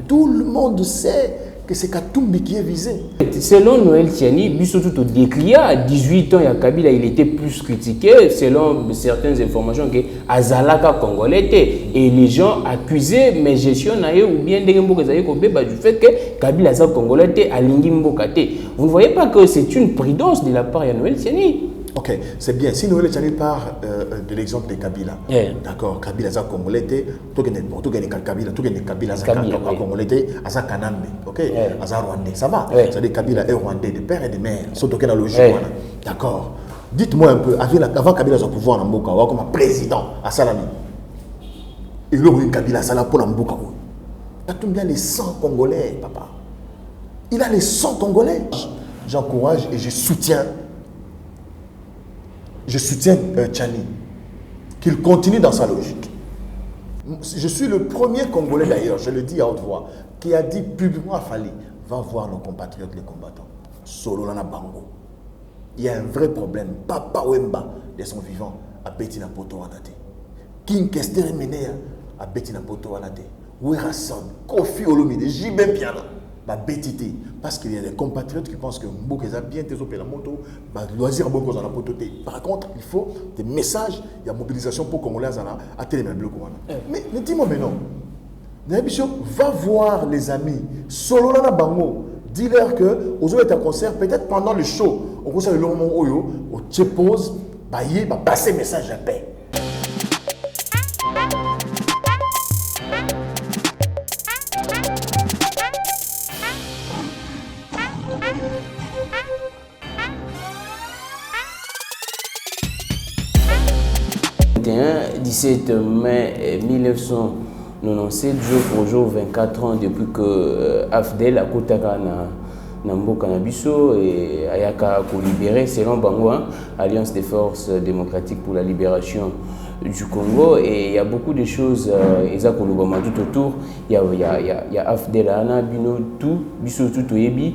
tout le monde sait que c'est Katumbi qui est visé. Selon Noël Tiani, Bissotou Deklia, à 18 ans, Kabila, il était plus critiqué, selon certaines informations, que Azalaka Congolais était. Et les gens accusaient mes gestions ou bien du fait que Kabila Azalaka Congolais était à Lingimboka. Vous ne voyez pas que c'est une prudence de la part de Noël Tiani? Ok, c'est bien. Si Noël Tiani part de l'exemple de Kabila, d'accord, Kabila Azalaka Congolais était, tout le Kabila Azalaka Congolais était, Azalaka Kanambe, ok, Azalaka Rwandais, ça va. C'est-à-dire Kabila est Rwandais, de père et de mère, surtout dans le jour. D'accord. Dites-moi un peu, avant Kabila son pouvoir en Mboka, comme président à Salami, et là, Kabila Salami pour Mboka. Il a les 100 Congolais, papa. Il a les 100 Congolais. J'encourage et je soutiens Tiani, qu'il continue dans sa logique. Je suis le premier Congolais d'ailleurs, je le dis à haute voix, qui a dit publiquement à Fali, va voir nos compatriotes les combattants. Solo Lana Bango. Il y a un vrai problème. Papa Wemba, de son vivant, a Bettina Poto Anate. King Kester Menea, a Bettina Poto Anate. Werason, Kofi Olomide, Jibem Piana. Bétité, parce qu'il y a des compatriotes qui pensent que Mbokeza bien tes opéra moto, loisir beaucoup dans la pototé. Par contre, il faut des messages, il y a mobilisation pour Congolais à Téléméblo. Mais dis-moi maintenant, va voir les amis, solo na bango, dis-leur que aux autres concert, peut-être pendant le show, au concert de l'homme Oyo, au Tchepose, passer message à paix. Le 17 mai 1997, jour pour jour, 24 ans depuis que AFDEL a Kotaka na mboka na biso et ayaka ko libérer selon Bango, Alliance des forces démocratiques pour la libération du Congo, et il y a beaucoup de choses tout autour. Il y a AFDEL ana bino tout biso tout oyebi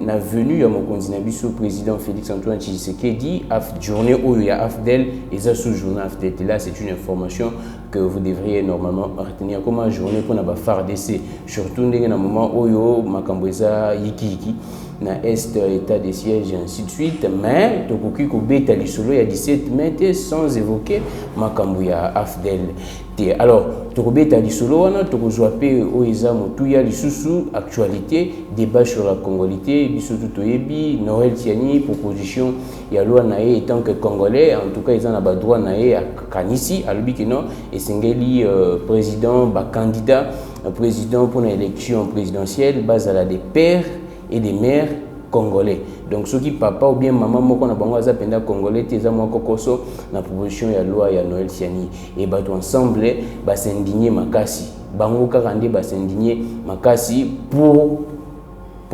na venu ya mokonzi na biso président Félix Antoine Tshisekedi journée où il y a AFDEL et ça sous journée AFDEL. Là c'est une information que vous devriez normalement retenir comme journée pour na ba FARDC, surtout ndenge na moment oyo makambo eza yiki na est état de siège et ainsi de suite, mais tokoki ko beta lisolo ya 17 mai sans évoquer makambo ya AFDEL. Alors tokobeta lisolo wana tokozwa pe oeza motuya lisusu actualité débat sur la congolité biso tutoyebi Noël Tiani proposition ya loi nae étant que congolais en tout cas ils en a ba droit nae à kanisi alobi kino esengeli président ba candidat président pour l'élection présidentielle bazala des pères et des mères congolais. Donc ceux qui papa ou bien maman moko na bango aza penda congolais teza moko koso na proposition ya loi ya Noël Tiani et bato ensemble ba s'indigner makasi bango kaka nde ba s'indigner makasi pour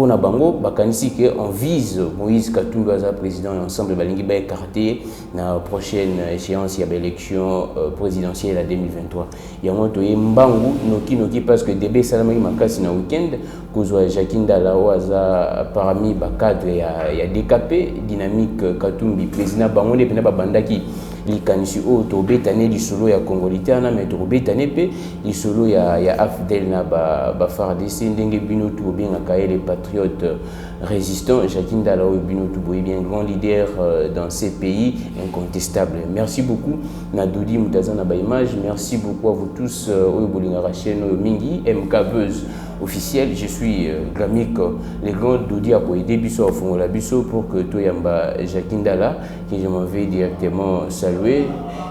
na bango bakanisi que on vise Moïse Katumbi aza président et ensemble balingi ba écarter na prochaine échéance ya élection présidentielle à 2023. Ya moto mbangu noki parce que débé salamaki makasi na week-end kozwa Jacques Ndala aza parmi ba cadre ya DKP dynamique Katumbi président bango ne pena ba bandaki likanisi o to betane di solo ya congolité na mais to betane pe di solo ya AFDEL na ba FARDC ndenge bino to bien akaye les patriotes résistants. Jacques Ndala o bino to boy bien grand leader dans ces pays incontestable. Merci beaucoup Nadodi Mutazana ba image. Merci beaucoup à vous tous o bolingara chaîne mingi MK Buzz officiel. Je suis Gramik les grands Dodi a aider biso au fond la biso pour que to yamba Jacques Ndala que je m'en vais directement saluer.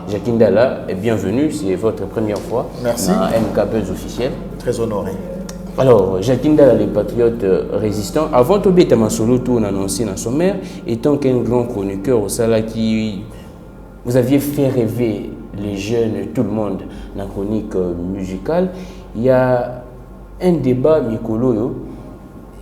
Jacques Ndala, bienvenue, c'est votre première fois. Merci. À MK Buzz officiel. Très honoré. Alors, Jacques Ndala, les patriotes résistants, avant de mettre ma solo tour annoncé dans son maire, étant qu'un grand chroniqueur au Sala qui vous aviez fait rêver les jeunes, tout le monde, dans la chronique musicale, il y a un débat Mikolo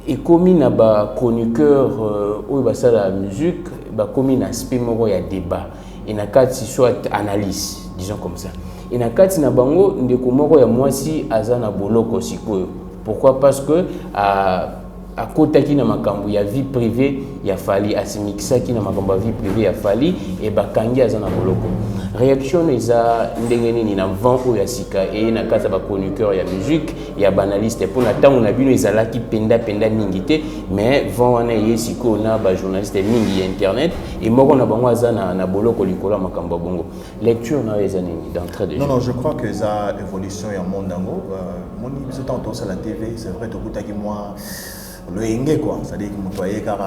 et comme il y a un chroniqueur où il y a la musique, comme il y a un aspect il y a débat. Il y a un soit analyse, disons comme ça. Il y a un bango ndeko moko ya mwasi azana boloko sikoyo. Pourquoi? Parce que à côté qui na makambo ya vie privée ya fali asimixa qui na makambo ya vie privée ya fali et bakangi azana boloko. réaction eza ndenge nini na vent oyo ya sika et na kata ba chroniqueur ya musique ya banaliste pour na tango na bino ezalaki penda mingi te mais vent wana ye siko na ba journaliste mingi ya internet et moko na bango aza na boloko likolo makambo bongo lecture na eza nini d'entrée de jeu. Non, je crois que ça évolution ya monde dango moni biso tantôt sur la TV c'est vrai to kutaki moi le henge quoi, c'est-à-dire que mon toyer car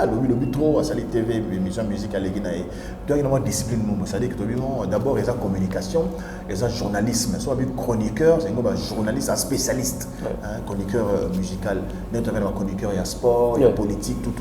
le trop à salir TV émission musique à l'éginae donc il y a une discipline c'est-à-dire que d'abord il y a communication il y a journalisme soit un chroniqueur c'est un journaliste un spécialiste chroniqueur musical notamment un chroniqueur il y a sport il y a politique tout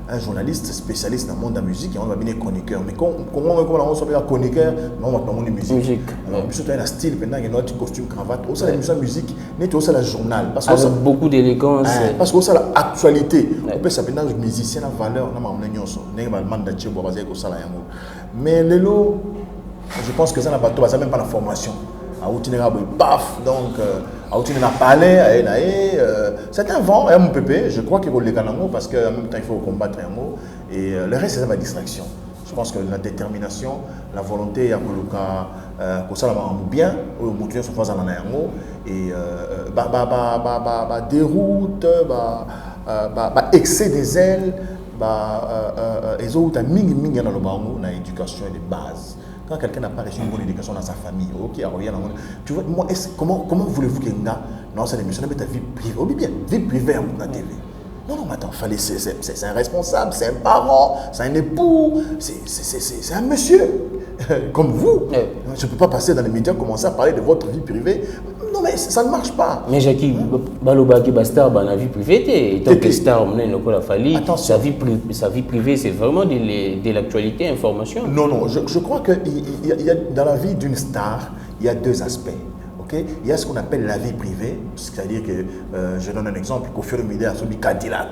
un journaliste spécialiste dans le monde de la musique et on va bien chroniqueur mais comment on s'appelle chroniqueur non on va dans le musique alors puis surtout un style pendant il y a notre costume cravate aussi la émission musique n'est aussi la journal parce que beaucoup d'élégance parce que ça actualité on peut s'appeler dans musicien la valeur na mamna nyonso ndenge ba manda tchebo bazé ko sala yango mais lelo je pense que ça n'a pas tout ça même pas la formation a outinera boy paf donc a outinera parler c'est un vent MPP je crois qu'il faut les canaux parce que en même temps il faut combattre un mot et le reste c'est ma distraction. Je pense que la détermination, la volonté à que ça va bien, au moteur se fasse en yango et déroute, excès des ailes, les autres mingi dans le bango, dans l'éducation de base. Quand quelqu'un n'a pas reçu une bonne éducation dans sa famille, ok, tu vois, moi, comment voulez-vous qu'il y ait non, c'est l'émission de ta vie privée, ou bien vie privée à la TV. Non, mais attends, c'est un responsable, c'est un parent, c'est un époux, c'est un monsieur, comme vous. Je ne peux pas passer dans les médias, commencer à parler de votre vie privée. Non, mais ça ne marche pas. Mais Jackie, Balobaki Bastar, dans la vie privée, tant que star, sa vie privée, c'est vraiment de l'actualité, information. Non, je crois que dans la vie d'une star, il y a deux aspects. Il y a ce qu'on appelle la vie privée, c'est-à-dire que, je donne un exemple, Kofi Olomide a son Cadillac,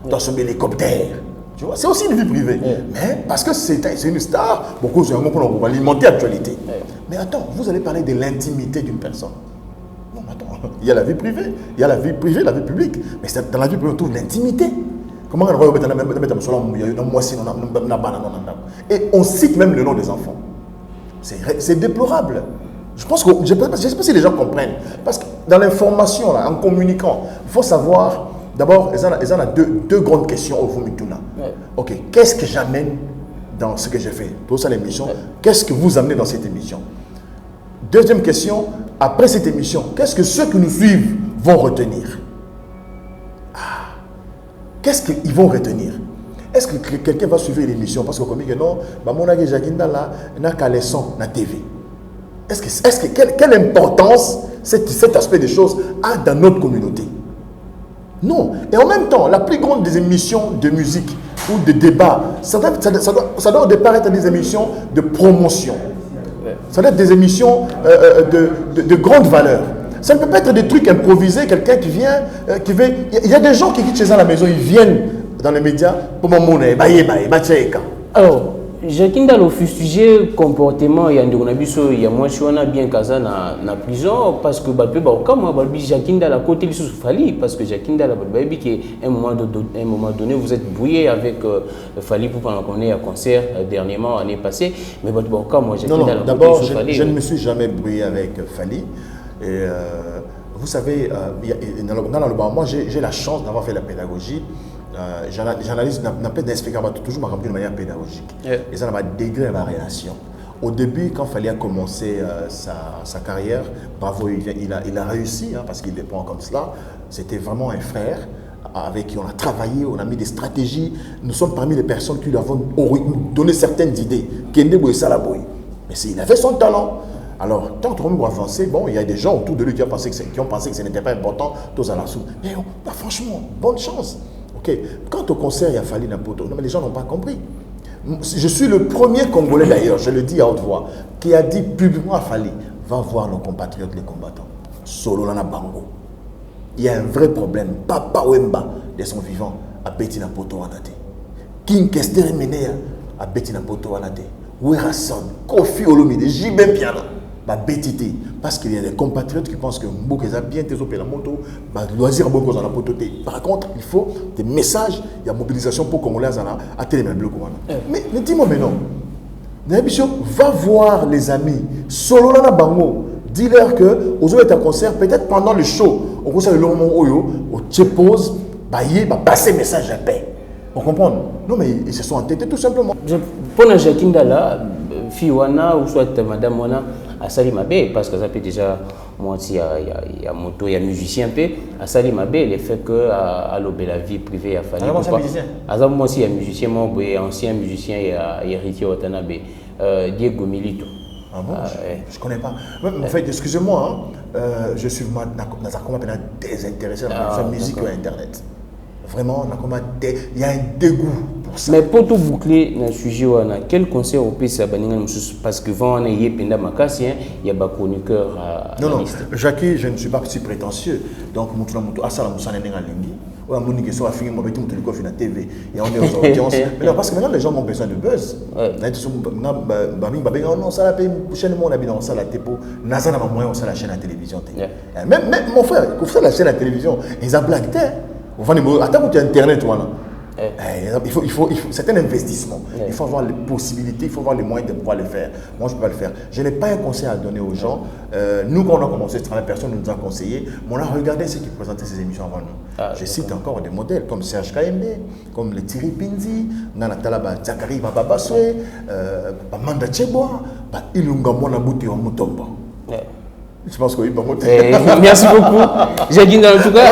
dans son hélicoptère. Tu vois, c'est aussi une vie privée. Mais parce que c'est une star, beaucoup de gens vont alimenter l'actualité. Mais attends, vous allez parler de l'intimité d'une personne. Non, attends, il y a la vie privée, il y a la vie privée, la vie publique. Mais dans la vie privée, on trouve l'intimité. Comment on va et on cite même le nom des enfants. C'est déplorable. Je pense que, je ne sais pas si les gens comprennent. Parce que dans l'information, en communiquant, il faut savoir, d'abord, il y a deux grandes questions au Vumituna. Ok, qu'est-ce que j'amène dans ce que j'ai fait? Pour ça, l'émission, qu'est-ce que vous amenez dans cette émission? Deuxième question, après cette émission, qu'est-ce que ceux qui nous suivent vont retenir? Qu'est-ce qu'ils vont retenir? Est-ce que quelqu'un va suivre l'émission? Parce que comme il dit non, mon ami Jaginda là, n'a qu'à les sons na TV. Quelle importance cet aspect des choses a dans notre communauté? Non. Et en même temps, la plus grande des émissions de musique ou de débat, ça doit au départ être des émissions de promotion. Ça doit être des émissions de grande valeur. Ça ne peut pas être des trucs improvisés, quelqu'un qui vient, il y a des gens qui quittent chez eux à la maison, ils viennent dans les médias pour m'emmener. Alors, Jackie Ndala au sujet comportement ya ndeko na biso ya mwasi wana bien kaza na prison parce que bape ba kama balbi Jackie Ndala côté biso Fally parce que Jackie Ndala balbi que un moment donné vous êtes brouillé avec Fally pour pendant qu'on est à concert dernièrement l'année passée mais bape ba kama Jackie Ndala d'abord je ne me suis jamais brouillé avec Fally et vous savez dans le bar moi j'ai la chance d'avoir fait la pédagogie. J'analyse, n'a pas d'expliquer, toujours m'a rempli de manière pédagogique. Et ça m'a dégré ma relation. Au début, quand Fally a commencé sa carrière, bravo, il a réussi, hein, parce qu'il dépend comme cela. C'était vraiment un frère avec qui on a travaillé, on a mis des stratégies. Nous sommes parmi les personnes qui lui avons donné certaines idées. Kende Boy Salaboy. Mais il avait son talent. Alors, tant que on avancer, bon, il y a des gens autour de lui qui ont pensé que ce n'était pas important, tous à la soupe. Mais franchement, bonne chance. Ok, quant au concert, il a fallu n'importe quoi. Non, mais les gens n'ont pas compris. Je suis le premier Congolais d'ailleurs, je le dis à haute voix, qui a dit publiquement à Fally, va voir nos compatriotes les combattants. Solo Lana Bango. Il y a un vrai problème. Papa Wemba, de son vivant, a Betty Napoto Wanate. King Kester Menea, a Betty Napoto Wanate. Werason, Kofi Olomide, Jibem Piana. Bétité parce qu'il y a des compatriotes qui pensent que Mbokeza bien tes opéra moto loisir beaucoup dans la pototé. Par contre, il faut des messages, il y a mobilisation pour Congolais à télé bloc. Mais dis-moi mais non. Va voir les amis. Solo na bango. Dis-leur que aux autres concert, peut-être pendant le show, au concert de l'homme oyo, au pause, passer message à paix. On comprend? Non, mais ils se sont entêtés tout simplement. Pour Jacqueline Dala, Fiwana ou soit Madame Wana, à Sali Mabé, parce que ça peut déjà, moi, il y a moto, il y a musicien, à Sali Mabé, le fait que à l'obé la vie privée, a fallu. Alors, moi, musicien. Moi aussi, il y a musicien, moi, ancien musicien, il y a héritier Watanabe, Diego Milito. Ah bon, je ne connais pas. En fait, excusez-moi, je suis désintéressé dans la musique ou Internet. Vraiment, il y a un dégoût pour ça. Mais pour tout boucler dans le sujet, quel conseil au pays parce que quand on est il y a des chroniqueurs à non, Jackie, je ne suis pas si prétentieux. Donc, TV et on est aux audiences. Mais non, parce que maintenant les gens ont besoin de buzz. La chaîne à télévision. Même mon frère, quand vous faites la chaîne à télévision, ils ont blagué. Attends, tu as Internet, voilà. C'est un investissement. Il faut avoir les possibilités, il faut avoir les moyens de pouvoir le faire. Moi, je ne peux pas le faire. Je n'ai pas un conseil à donner aux gens. Nous, quand on a commencé ce travail, personne ne nous a conseillé. Mais on a regardé ceux qui présentaient ces émissions avant nous. Je cite encore des modèles comme Serge Kaembe, comme le Thierry Pinzi, Nanatala Zakari Bababaswe, Manda Cheboa, Ilunga Mouti Mutomba. Je pense que oui, merci beaucoup. J'ai dit en tout cas.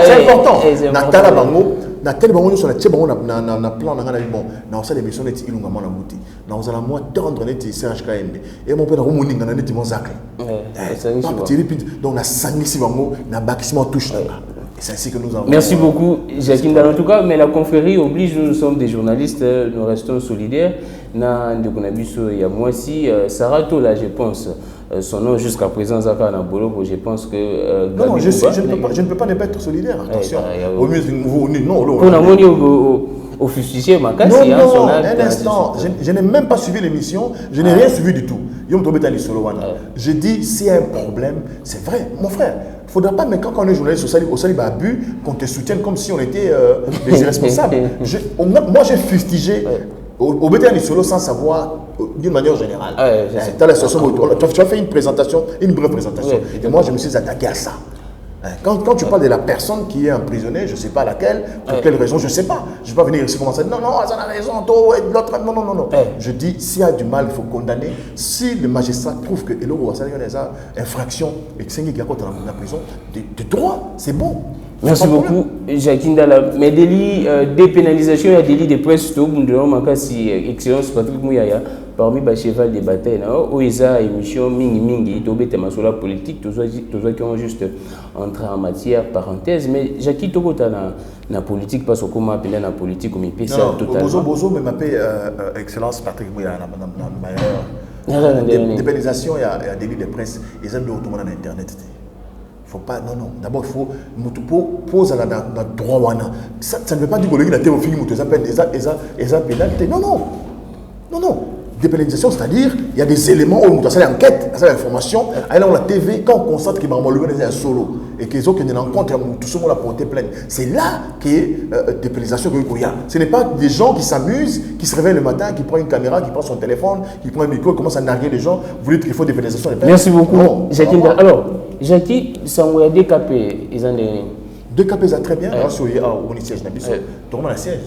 C'est important. Natala Bango, Nathalie Bango, sur la Tchébon, on a plan, on a bon, dans ça, l'émission est Ilunga Mouti. Dans un mois, tendre, on est Serge Kaembe. Et mon père, on est dans un état Zak. Donc, on a 5 Bango, on a bâtiment touche là-bas. C'est ainsi que nous avons. Merci beaucoup, Jacqueline. En tout cas, mais la confrérie oblige, nous sommes des journalistes, nous restons solidaires. Il y a moi aussi, Sarah Tola, je pense. Son nom jusqu'à présent, Zaka Nabolo, je pense que. Non, je ne peux pas ne pas être solidaire, attention. Au mieux, non, au fustier, non, un instant, je n'ai même pas suivi l'émission, je n'ai rien suivi du tout. Je dis, s'il y a un problème, c'est vrai, mon frère. Il ne faudra pas, mais quand on est journaliste au Sali Babu, qu'on te soutienne comme si on était des irresponsables. Moi, j'ai fustigé au BTN Solo sans savoir d'une manière générale. Tu as fait une présentation, une brève présentation. Et moi, je me suis attaqué à ça. Quand tu parles de la personne qui est emprisonnée, je ne sais pas laquelle, pour quelle raison, je ne sais pas. Je ne vais pas venir ici commencer à dire non, ça a raison, l'autre, non. Je dis, s'il y a du mal, il faut condamner. Si le magistrat trouve que l'eau a une infraction et que c'est qui a dans la prison, de droit, c'est bon. Merci beaucoup, Jacqueline Dala. Mais délit dépénalisation, il y a délit de presse, tout le monde a si excellence Patrick Mouyaya, parmi les cheval de bataille, où il y a émission mingi, tout est sur la politique, tout ça qui ont juste entré en matière parenthèse. Mais Jacqueline, tout est dans la politique, parce qu'on m'a appelé la politique, comme il peut ça totalement. Bozo, mais m'appelle excellence Patrick Mouyaya, dépénalisation, il y a délit de presse, ils aiment le retour dans Internet. Faut pas, non. D'abord, il faut poser dans le droit. Ça ne veut pas dire que les gens ont pénalité. Non. Dépénalisation, c'est-à-dire, il y a des éléments où on a fait l'enquête, on a l'information, là on la TV, quand on constate qu'il y a un solo et qu'ils ont une rencontre, tout le monde a porté plainte. C'est là qu'il y a dépénalisation. Ce n'est pas des gens qui s'amusent, qui se réveillent le matin, qui prennent une caméra, qui prennent son téléphone, qui prennent un micro, qui commencent à narguer les gens. Vous dites qu'il faut dépénalisation. Merci beaucoup. Jacqueline. Alors, Jackie, ça a décapé. Décapé, ça très bien. On est siège, on a un siège.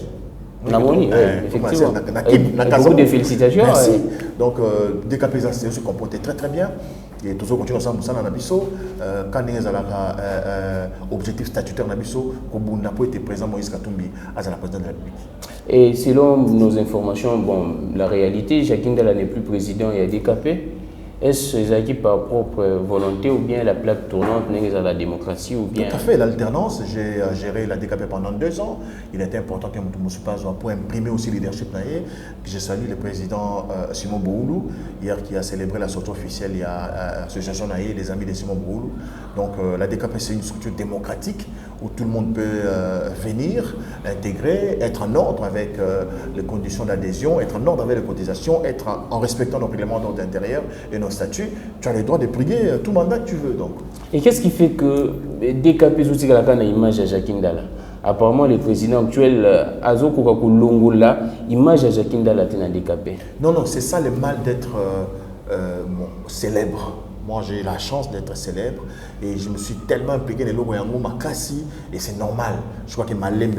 Effectivement. Beaucoup de félicitations. Merci. Donc, décapitalisation se comportait très très bien. Et toujours continuer ensemble, ça dans Nabiso. Quand il y a objectif statutaire Nabiso, comme n'a pas été présent Moïse Katumbi à la présidence de la République. Et selon nos informations, la réalité, Jacqueline Dala n'est plus président, il a décapé. Est-ce que c'est par propre volonté ou bien la plaque tournante n'est à la démocratie ou bien... Tout à fait, l'alternance. J'ai géré la DKP pendant 2 ans. Il était important que Moutoumoussou pour imprimer aussi le leadership. Je salue le président Simon Bououlou, hier qui a célébré la sortie officielle. Il y a l'association des amis de Simon Bououlou. Donc la DKP c'est une structure démocratique où tout le monde peut venir, intégrer, être en ordre avec les conditions d'adhésion, être en ordre avec les cotisations, être en respectant nos règlements d'ordre intérieur et nos statuts. Tu as le droit de briguer tout mandat que tu veux. Donc. Et qu'est-ce qui fait que DKP aussi a l'image à Jacques Ndala? Apparemment, le président actuel, Azoko Longola, image à Jacques Ndala à DKP. Non, non, c'est ça le mal d'être célèbre. Moi, j'ai la chance d'être célèbre et je me suis tellement impliqué dans le logo Makassi et c'est normal. Je crois que malembe,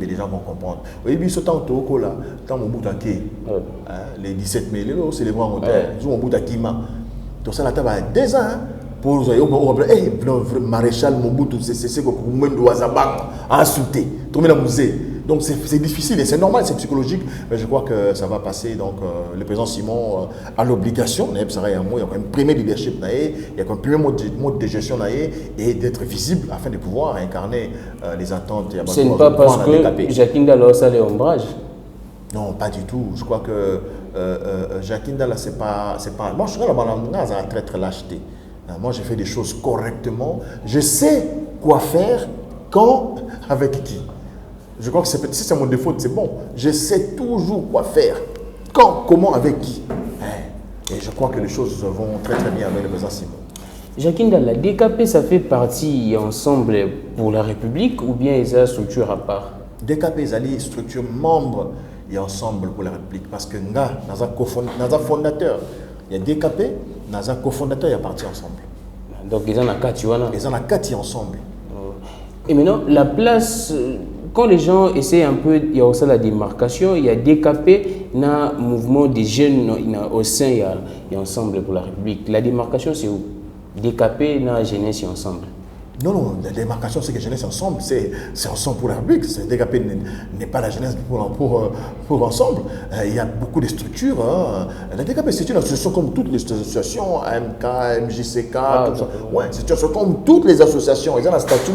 les gens vont comprendre. Oui, puis ce temps au là, tant mon bout à les 17 mai, c'est les bras montants, ils ont mon bout à Kima. Donc ça, la table a 2 ans. Pour le maréchal Mobutu, c'est que vous a insulté, tourner la musée. Donc c'est difficile et c'est normal, c'est psychologique, mais je crois que ça va passer. Donc le président Simon a l'obligation, il y a quand même un premier leadership, il y a quand même un premier mode de gestion et d'être visible afin de pouvoir incarner les attentes. Ce n'est pas parce que Jacques Ndala a les ombrages. Non, pas du tout. Je crois que Jacques Ndala, c'est pas. Moi, je suis là, très très lâcheté. Moi, je fais des choses correctement. Je sais quoi faire, quand, avec qui. Je crois que si c'est mon défaut, c'est bon. Je sais toujours quoi faire, quand, comment, avec qui. Et je crois que les choses vont très très bien avec le président Simon. Jacques Ndala, DKP, ça fait partie ensemble pour la République ou bien ils ont une structure à part? DKP, ils ont une structure membre et ensemble pour la République parce que nous avons un fondateur. Il y a DKP, nous avons un cofondateur, il y a parti ensemble. Donc ils ont la 4 Ils ont la 4 ensemble. Et maintenant, la place, quand les gens essaient un peu, il y a aussi la démarcation, il y a DKP, il y a un mouvement des jeunes au sein, il y a ensemble pour la République. La démarcation, c'est où? DKP, il y a jeunesse ensemble. Non, non, la démarcation, c'est que jeunesse ensemble, c'est ensemble pour la République. DKP n'est pas la jeunesse pour ensemble. Il y a beaucoup de structures. La DKP, c'est une association comme toutes les associations, AMK, MJCK, tout ça. Ouais, c'est une association comme toutes les associations. Ils ont un statut,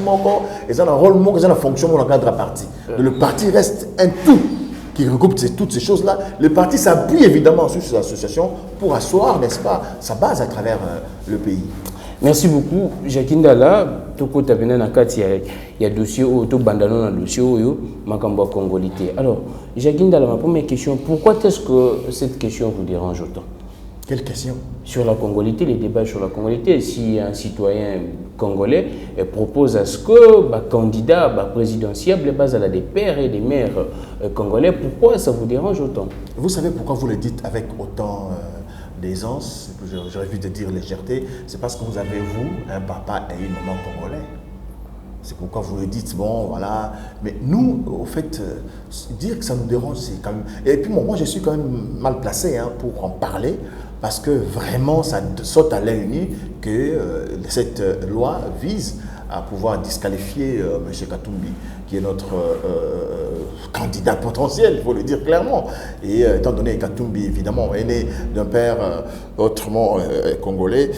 ils ont un rôle, ils ont une fonction dans le cadre de la parti. Le parti reste un tout qui regroupe toutes ces choses-là. Le parti s'appuie évidemment sur ces associations pour asseoir, n'est-ce pas, sa base à travers le pays. Merci beaucoup, Jacques Ndala. Il y a dossier où tout bandano dans dossier où Makambo Congolité. Alors, Jacques Ndala, ma première question, pourquoi est-ce que cette question vous dérange autant? Quelle question? Sur la Congolité, les débats sur la Congolité. Si un citoyen congolais propose à ce que le candidat présidentiel base à des pères et des mères congolais, pourquoi ça vous dérange autant? Vous savez pourquoi vous le dites avec autant d'aisance, j'aurais pu te dire légèreté, c'est parce que vous avez, vous, un papa et une maman congolais. C'est pourquoi vous le dites, bon, voilà. Mais nous, au fait, dire que ça nous dérange, c'est quand même... Et puis moi, je suis quand même mal placé pour en parler, parce que vraiment, ça saute à l'œil nu que cette loi vise à pouvoir disqualifier M. Katumbi, qui est notre candidat potentiel, il faut le dire clairement. Et étant donné que Katumbi, évidemment, est né d'un père autrement congolais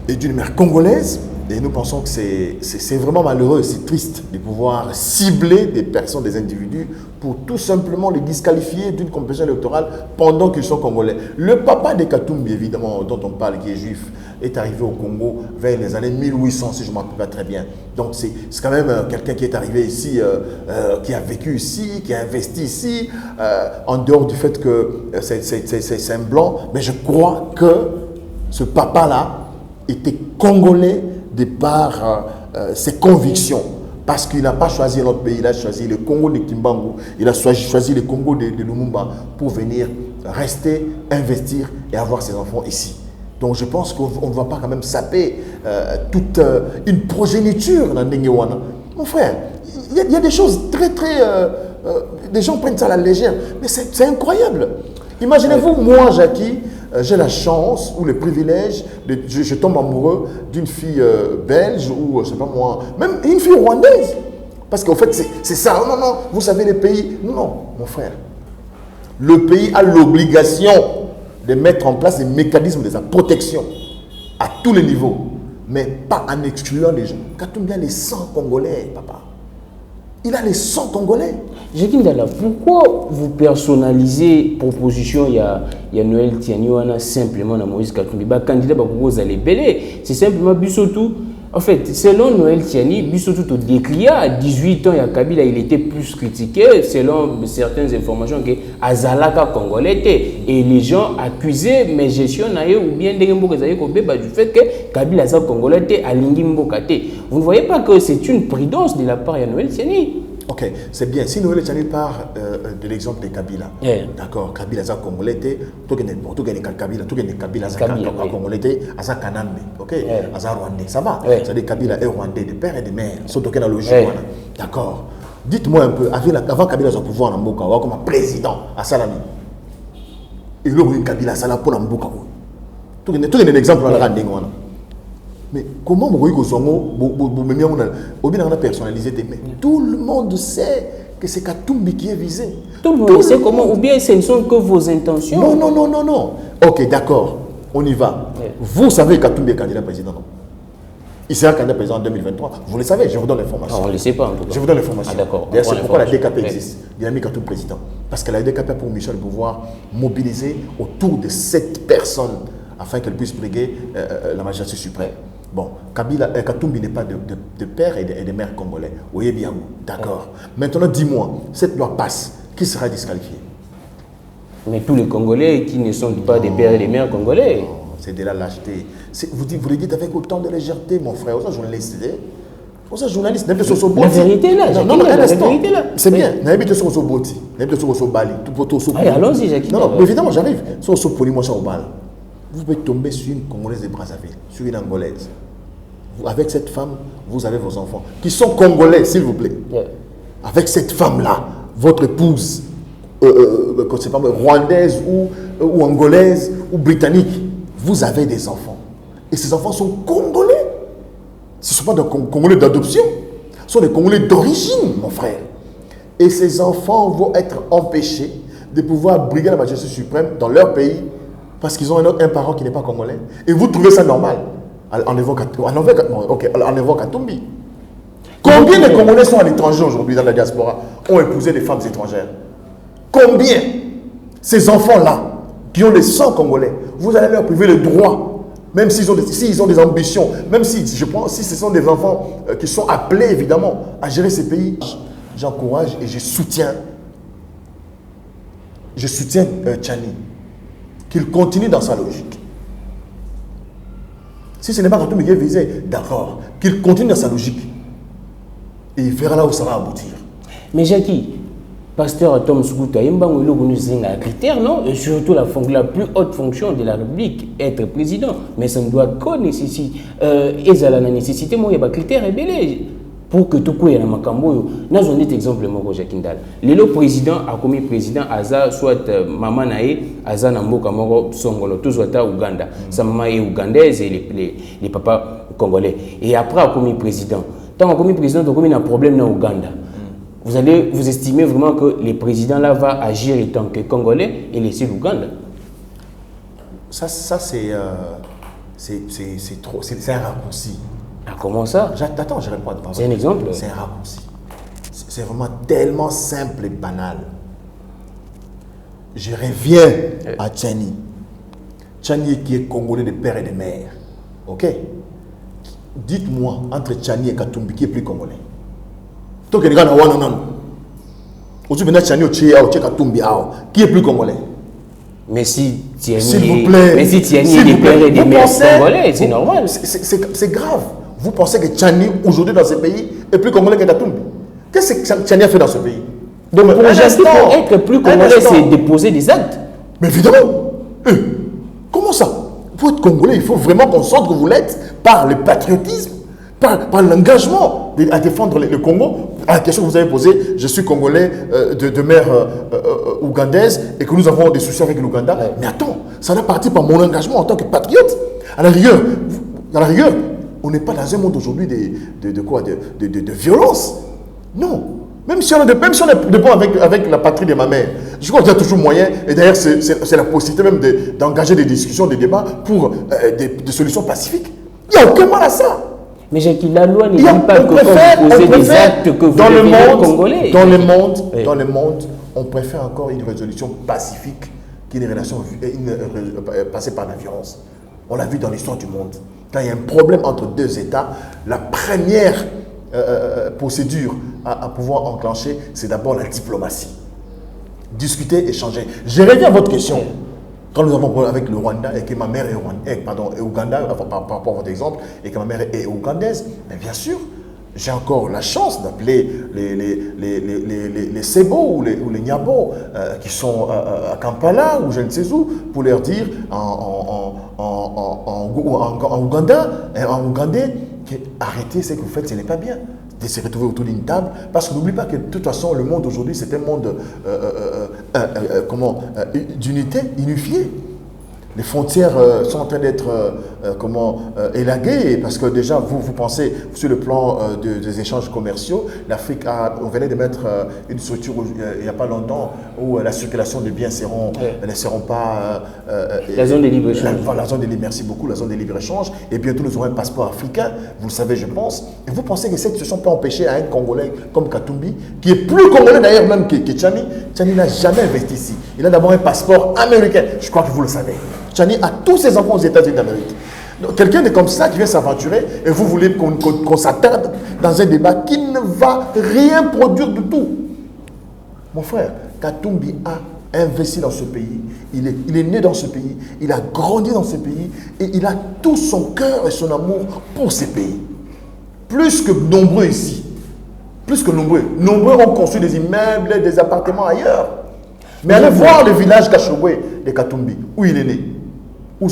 et d'une mère congolaise, et nous pensons que c'est vraiment malheureux, c'est triste de pouvoir cibler des personnes, des individus, pour tout simplement les disqualifier d'une compétition électorale pendant qu'ils sont congolais. Le papa de Katumbi, évidemment, dont on parle, qui est juif, est arrivé au Congo vers les années 1800, si je ne me rappelle pas très bien. Donc c'est quand même quelqu'un qui est arrivé ici, qui a vécu ici, qui a investi ici, en dehors du fait que c'est un blanc. Mais je crois que ce papa-là était congolais de par ses convictions. Parce qu'il n'a pas choisi notre pays, il a choisi le Congo de Kimbangu, il a choisi le Congo de Lumumba pour venir rester, investir et avoir ses enfants ici. Donc je pense qu'on ne va pas quand même saper toute une progéniture dans Ndengewana. Mon frère, il y a des choses très très... des gens prennent ça à la légère, mais c'est incroyable. Imaginez-vous, moi, Jackie, j'ai la chance ou le privilège, je tombe amoureux d'une fille belge ou, je sais pas moi, même une fille rwandaise. Parce qu'en fait, c'est ça. Non, non, vous savez, les pays... Non, non, mon frère. Le pays a l'obligation de mettre en place des mécanismes de sa protection à tous les niveaux, mais pas en excluant les gens. Katumbi a les 100 Congolais, papa. Il a les 100 Congolais. Jacques Ndala, pourquoi vous personnalisez proposition, il y a Noël Tiani, simplement dans Moïse Katumbi, candidat, vous allez belé. C'est simplement Bissotou. En fait, selon Noël Tiani, Bissotou Deklia, à 18 ans, Kabila, il était plus critiqué, selon certaines informations, que Azalaka Congolais était. Et les gens accusaient mes gestions ou bien du fait que Kabila Azalaka Congolais était à Lingimbo-Kate. Vous ne voyez pas que c'est une prudence de la part de Noël Tiani? Ok, c'est bien. Si Noël Tiani part de l'exemple de Kabila, d'accord, Kabila Azalaka Congolais était, tout Kabila Azalaka Congolais était, Azalaka Kanambe, ok, Azalaka Rwandais, ça va. C'est-à-dire Kabila est Rwandais, de père et de mère, surtout dans la logique. D'accord. Dites-moi un peu, avant Kabila a pouvoir en Mboka, comme président à Salami, et là, Kabila a Salami pour la Mboka. Tout un exemple dans la Rwandais. Mais comment vous voyez que on a personnalisé des mains? Tout le monde sait que c'est Katumbi qui est visé. Tout le monde sait comment, ou bien ce ne sont que vos intentions. Non. Ok, d'accord, on y va. Vous savez que Katumbi est candidat président, non? Il sera candidat président en 2023. Vous le savez, je vous donne l'information. On ne le sait pas en tout cas. Je vous donne l'information. D'accord. C'est pourquoi la DKP existe. Il a mis Katumbi président. Parce que la DKP a pour mission de pouvoir mobiliser autour de 7 personnes afin qu'elle puisse briguer la magistrature suprême. Bon, Katumbi n'est pas de père et de mère congolais. Oui, bien, d'accord. Maintenant, dis-moi, cette loi passe, qui sera disqualifié? Mais tous les Congolais qui ne sont pas des pères et des mères congolais. Non, c'est de la lâcheté. Vous le dites avec autant de légèreté, mon frère. Vous êtes journaliste. Vous êtes journaliste. La vérité est là. La vérité est là. C'est bien. N'habitez sur le Boti. N'habitez sur le Bali. Allons-y, Jacques. Non, mais évidemment, j'arrive. Sur le Polimo, sur le Bali. Vous pouvez tomber sur une Congolaise de Brazzaville, sur une Angolaise. Avec cette femme, vous avez vos enfants, qui sont Congolais, s'il vous plaît. Avec cette femme-là, votre épouse, c'est pas rwandaise ou angolaise ou britannique, vous avez des enfants. Et ces enfants sont Congolais. Ce ne sont pas des Congolais d'adoption, ce sont des Congolais d'origine, mon frère. Et ces enfants vont être empêchés de pouvoir briguer la majesté suprême dans leur pays parce qu'ils ont un parent qui n'est pas congolais. Et vous trouvez ça normal en évoquant Katumbi. Combien de Congolais sont à l'étranger aujourd'hui dans la diaspora, ont épousé des femmes étrangères? Combien? Ces enfants-là, qui ont les sangs congolais, vous allez leur priver le droit, même s'ils ont des ambitions, même si ce sont des enfants qui sont appelés évidemment à gérer ces pays. J'encourage et je soutiens Tiani, qu'il continue dans sa logique. Si ce n'est pas Katumbi qui est visé, d'accord, qu'il continue dans sa logique. Et il verra là où ça va aboutir. Mais Jackie, pasteur Tom Sukuta, il y a un critère, non? Et surtout la plus haute fonction de la République, être président. Mais ça ne doit qu'au nécessiter. Et ça la nécessité, moi, il y a un critère ébélé. Pour que tout le monde ait un cambo, nous avons un exemple, Jackie Ndala. Le président a commis président Aza, soit maman nae, Aza Namboka Moro, Songolo, tout soit Ouganda. Sa maman est ougandaise et les papas congolais. Et après, a commis président. Tant a commis président, il a commis un problème dans Ouganda. Vous estimez vraiment que le président là va agir en tant que Congolais et laisser l'Ouganda? Ça c'est un raccourci. Ah, comment ça? Attends, je réponds. C'est un exemple? C'est un raccourci. C'est vraiment tellement simple et banal. Je reviens à Tiani. Tiani qui est Congolais de père et de mère. Ok? Dites-moi, entre Tiani et Katumbi, qui est plus Congolais? Toi qui regardes, non. Aujourd'hui, Tiani et Katumbi, qui est plus Congolais? Mais si Tiani est des pères et des mères congolais, c'est normal. C'est grave. Vous pensez que Tiani, aujourd'hui dans ce pays, est plus congolais que Katumbi? Qu'est-ce que Tiani a fait dans ce pays? Donc, pour être plus congolais, c'est déposer des actes. Mais évidemment. Comment ça? Pour être congolais, il faut vraiment qu'on sente que vous l'êtes par le patriotisme, par l'engagement à défendre le Congo. À la question que vous avez posée, je suis congolais de mère ougandaise et que nous avons des soucis avec l'Ouganda. Mais attends, ça n'a parti par mon engagement en tant que patriote. À la rigueur, on n'est pas dans un monde aujourd'hui de violence. Non. Même si on dépend avec la patrie de ma mère, je crois qu'il y a toujours moyen, et d'ailleurs c'est la possibilité même d'engager des discussions, des débats pour des solutions pacifiques. Il n'y a aucun mal à ça. Mais Jackie, la loi ne dit pas que quand vous posez des actes que vous devenez congolais. Dans le monde, on préfère encore une résolution pacifique qu'une relation passée par la violence. On l'a vu dans l'histoire du monde. Quand il y a un problème entre deux États, la première procédure à pouvoir enclencher, c'est d'abord la diplomatie. Discuter, échanger. Je reviens à votre question. Quand nous avons un problème avec le Rwanda et que ma mère est Ouganda, par rapport à votre exemple, et que ma mère est ougandaise, bien sûr, j'ai encore la chance d'appeler les Sebo ou les Nyabo qui sont à Kampala ou je ne sais où pour leur dire en Ouganda, en ougandais, arrêtez ce que vous faites, ce n'est pas bien. De se retrouver autour d'une table, parce que n'oublie pas que de toute façon le monde aujourd'hui c'est un monde d'unité, unifié. Les frontières sont en train d'être élaguées, parce que déjà vous pensez sur le plan des échanges commerciaux, l'Afrique on venait de mettre une structure il n'y a pas longtemps où la circulation des biens ne seront pas la zone de libre-échange. Merci beaucoup, la zone de libre-échange, et bientôt nous aurons un passeport africain, vous le savez je pense, et vous pensez que cette situation peut empêcher à un Congolais comme Katumbi, qui est plus Congolais d'ailleurs même que Tchani. Tchani n'a jamais investi ici, il a d'abord un passeport américain, je crois que vous le savez. Tchani a tous ses enfants aux États-Unis d'Amérique. Quelqu'un de comme ça qui vient s'aventurer et vous voulez qu'on s'attarde dans un débat qui ne va rien produire du tout. Mon frère, Katumbi a investi dans ce pays, il est né dans ce pays, il a grandi dans ce pays et il a tout son cœur et son amour pour ce pays. Plus que nombreux ici. Plus que nombreux. Nombreux ont construit des immeubles, des appartements ailleurs. Mais allez voir le village Kachogwe de Katumbi, où il est né. D'où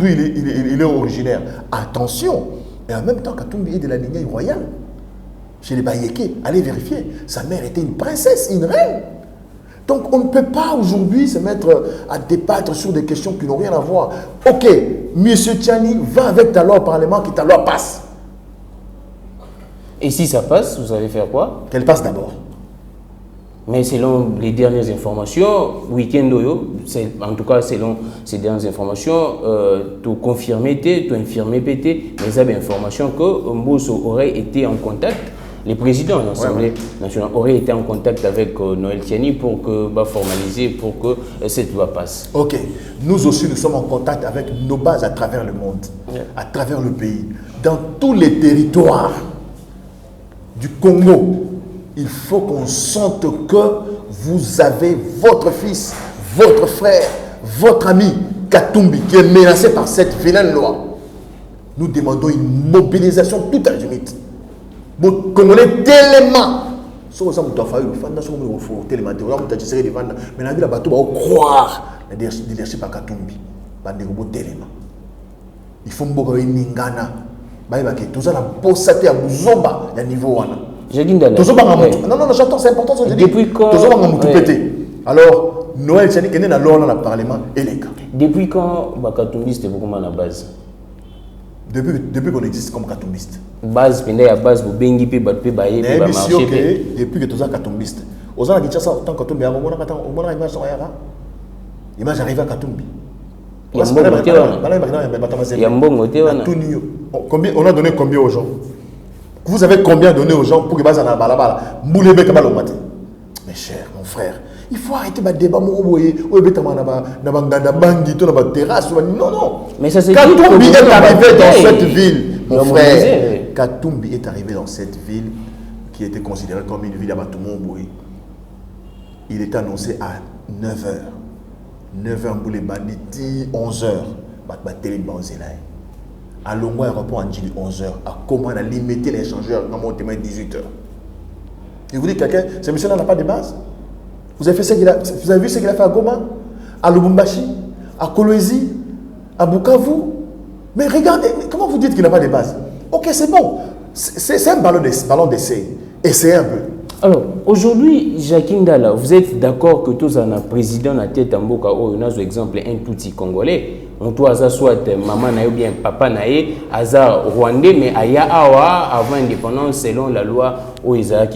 il est originaire. Attention. Et en même temps, Katumbi est de la lignée royale. Chez les Bayeke, allez vérifier. Sa mère était une princesse, une reine. Donc on ne peut pas aujourd'hui se mettre à débattre sur des questions qui n'ont rien à voir. Ok, monsieur Tchani, va avec ta loi au Parlement, que ta loi passe. Et si ça passe, vous allez faire quoi? Qu'elle passe d'abord. Mais selon les dernières informations, week-end, en tout cas selon ces dernières informations, tu confirmé, tu infirmé, mais il y a des informations que Mbosso aurait été en contact, les présidents de l'Assemblée nationale auraient été en contact avec Noël Tchani pour formaliser, pour que cette loi passe. Ok. Nous aussi, nous sommes en contact avec nos bases à travers le monde, à travers le pays, dans tous les territoires du Congo. Il faut qu'on sente que vous avez votre fils, votre frère, votre ami Katumbi qui est menacé par cette vilaine loi. Nous demandons une mobilisation tout à limite. Vous Congolais tellement. Si vous avez croire le leadership à Katumbi. Il faut que Ningana. Tout ça, la bossate à Bouzomba, il y a niveau. Non, j'entends, c'est important ce que je dis. Depuis quand alors, Noël Tchani qui est dans le Parlement et les cas. Depuis quand Katumbiste est beaucoup à la base? Depuis qu'on existe comme Katumbiste. Base, il y a base, vous bengi, puis marché. Depuis que tu es Katumbiste. Aux ans, Kinshasa, tant que Katumbi, on a image arrive à Katumbi. On a donné combien aux gens? Vous avez combien donné aux gens pour que Bazana Balabala Moulé Bekabalo Mati? Mes chers, mon frère, il faut arrêter le débat. Non, non. Mais ça c'est Katumbi est arrivé dans cette ville, mon frère. Katumbi est arrivé dans cette ville qui était considérée comme une ville à Batoumouboui. Il est annoncé à 9h. 9h, Mboulé Banditi, 11h. Batbateli Banzelaï. À Longwa, aéroport en Djili, 11h. À comment on a limité les échangeurs dans mon témoin 18h. Et vous dites quelqu'un, ce monsieur-là n'a pas de base. Vous avez vu ce qu'il a fait à Goma, à Lubumbashi, à Kolwezi, à Bukavu. Mais regardez, comment vous dites qu'il n'a pas de base? Ok, c'est bon. C'est un ballon d'essai. Essayez un peu. Alors, aujourd'hui, Jacques Ndala, vous êtes d'accord que tous les présidents de la tête en Boka, on a un exemple, un tout Congolais. On doit soit maman ou bien papa naé, aza rwandais, mais aya awa avant l'indépendance selon la loi où ils ont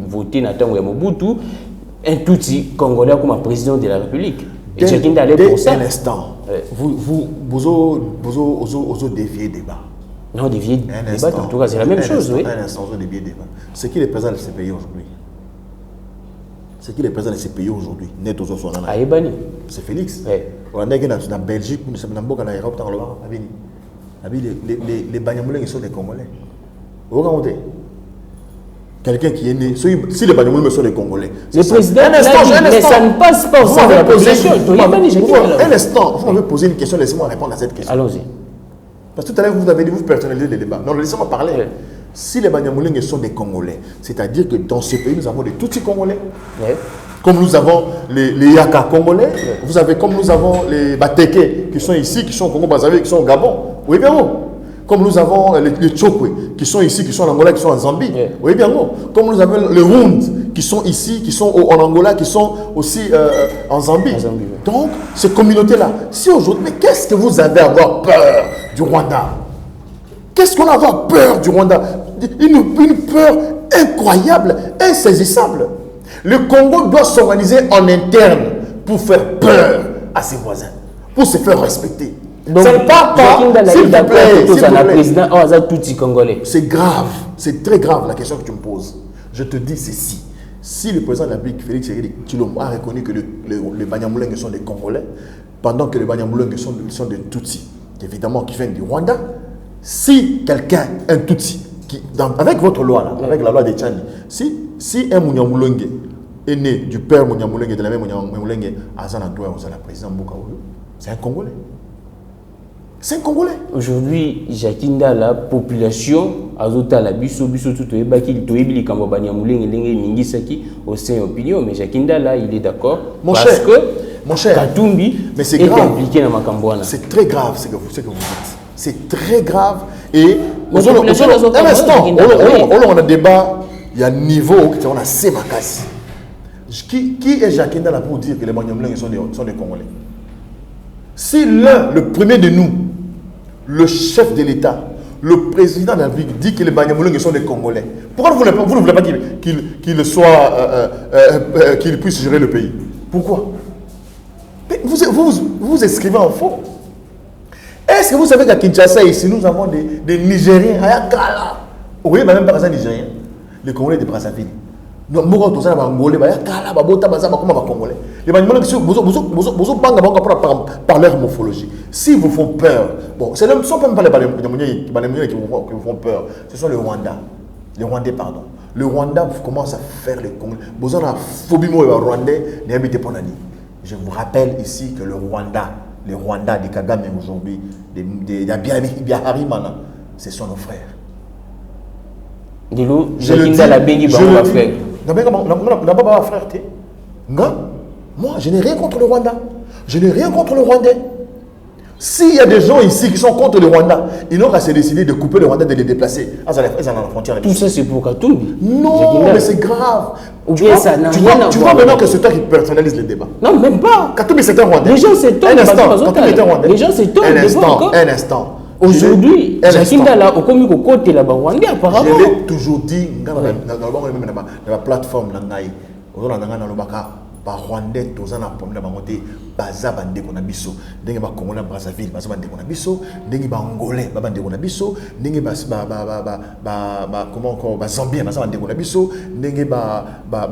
voté Nathan Mobutu, un tout Congolais comme président de la République. Et Jacques Ndala pour ça. Un instant, vous défiez le débat. Non, défier le débat, en tout cas, c'est la même chose. Oui. Un instant, vous défiez le débat. C'est qui le président de ce pays aujourd'hui? C'est qui le président de ce pays aujourd'hui? Aïbani. C'est Félix. Oui. On a dans la Belgique, nous sommes dans l'Europe, dans le Les Banyamulenge sont des Congolais. Vous regardez. Quelqu'un qui est né, si les Banyamulenge sont des Congolais. Le président, mais ça ne passe pas au sein de la population. Un instant, vous m'avez posé une question, laissez-moi répondre à cette question. Allons-y. Parce que tout à l'heure, vous avez dit, vous personnalisez les débats. Non, laissez-moi parler. Oui. Si les Banyamulenge sont des Congolais, c'est-à-dire que dans ce pays, nous avons des Tutsis Congolais. Oui. Comme nous avons les Yaka Congolais, oui. Vous avez comme nous avons les Bateke qui sont ici, qui sont au Congo-Brazzaville, qui sont au Gabon. Oui, bien bon. Comme nous avons les Tchokwe qui sont ici, qui sont en Angola, qui sont en Zambie. Oui, oui bien bon. Comme nous avons les Hund qui sont ici, qui sont en Angola, qui sont aussi en Zambie. Oui. Donc, ces communautés-là, si aujourd'hui, mais qu'est-ce que vous avez à avoir peur du Rwanda? Qu'est-ce qu'on a à avoir peur du Rwanda? Une peur incroyable, insaisissable. Le Congo doit s'organiser en interne pour faire peur à ses voisins, pour se faire respecter. Donc, c'est pas s'il vous plaît. C'est grave, c'est très grave la question que tu me poses. Je te dis ceci. Si le président de la République, Félix Tshilombo, a reconnu que les Banyamulenge sont des Congolais, pendant que les Banyamulenge sont des Tutsis, évidemment qui viennent du Rwanda, si quelqu'un, un Tutsi, avec votre loi, là, avec la loi de Tchani, si un Munyamulenge est né du père Munyamulenge, de la mère Munyamulenge, Azana Doué, la président Mbukaoulou, c'est un Congolais. C'est un Congolais. Aujourd'hui, Jakinda, la population, Azota, la biso, tout le baki, tout le Kambabania Moulin, Ningisaki, au sein opinion, mais Jakinda, là, il est d'accord. Parce que Katumbi est impliqué dans Makambouana. C'est très grave ce que vous dites. C'est très grave. Et un instant, on a débat, il y a un niveau où on a Semakasi. Qui est Jakinda là pour dire que les Banyamulenge sont des Congolais? Si le premier de nous, le chef de l'État, le président de la République dit que les Banyamulenge sont des Congolais, pourquoi vous ne voulez pas qu'il puisse gérer le pays? Pourquoi? Mais vous écrivez en faux. Est-ce que vous savez qu'à Kinshasa, ici, nous avons des Nigériens, vous voyez même par exemple Nigériens, les Congolais de Brazzaville. Les par leur morphologie. Si vous font peur, bon, ce ne sont même pas les Banyamulenge qui vous font peur, ce sont les Rwandais. Les Rwandais, pardon. Le Rwanda commence à faire les Congolais. Vous avez la phobie Rwandais, n'habitez pas Nani. Je vous rappelle ici que le Rwanda, les Rwandais des Kagame aujourd'hui, des Biaharimana, ce sont nos frères. Je le dis, la béni frère. Moi, je n'ai rien contre le Rwanda. Je n'ai rien contre le Rwandais. S'il y a des gens ici qui sont contre le Rwanda, ils n'ont qu'à se décider de couper le Rwanda, de les déplacer. Tout ça, c'est pour Katumbi. Non, mais c'est grave. Tu vois maintenant que c'est toi qui personnalise le débat. Non, même pas. Katumbi, c'est un Rwandais. Les gens s'étonnent. Les gens s'étonnent. Un instant. Aujourd'hui, Jakinda là, au commun côté là-bas, Rwandais apparemment. Je l'ai toujours dit, dans la plateforme, dans la Rwandais, tous en apprennent la monter, baza bande konabiso, dengue ba Congolais Brazzaville, baza bande konabiso, dengue ba Angolais, ba bande konabiso, dengue comment encore, ba Zambien, baza bande konabiso, dengue ba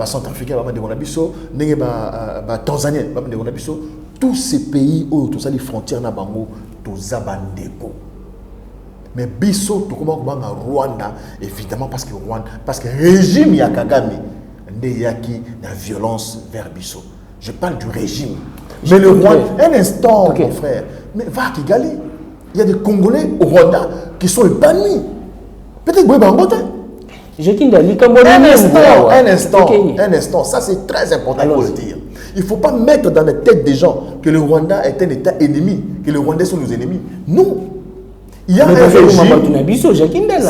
Centrafricain, ba bande konabiso, dengue ba Tanzanien, ba bande konabiso, tous ces pays où tous les frontières na bango, tous abandeko. Mais biso, tout comment Rwanda, évidemment parce que régime ya Kagame. Yaki la violence vers Bisso. Je parle du régime. Mais le Rwanda, un instant, mon frère, mais va à Kigali. Il y a des Congolais au Rwanda qui sont bannis. Peut-être que vous un instant, ça c'est très important pour le dire. Il ne faut pas mettre dans la tête des gens que le Rwanda est un État ennemi, que les Rwandais sont nos ennemis. Non. Il y a un régime.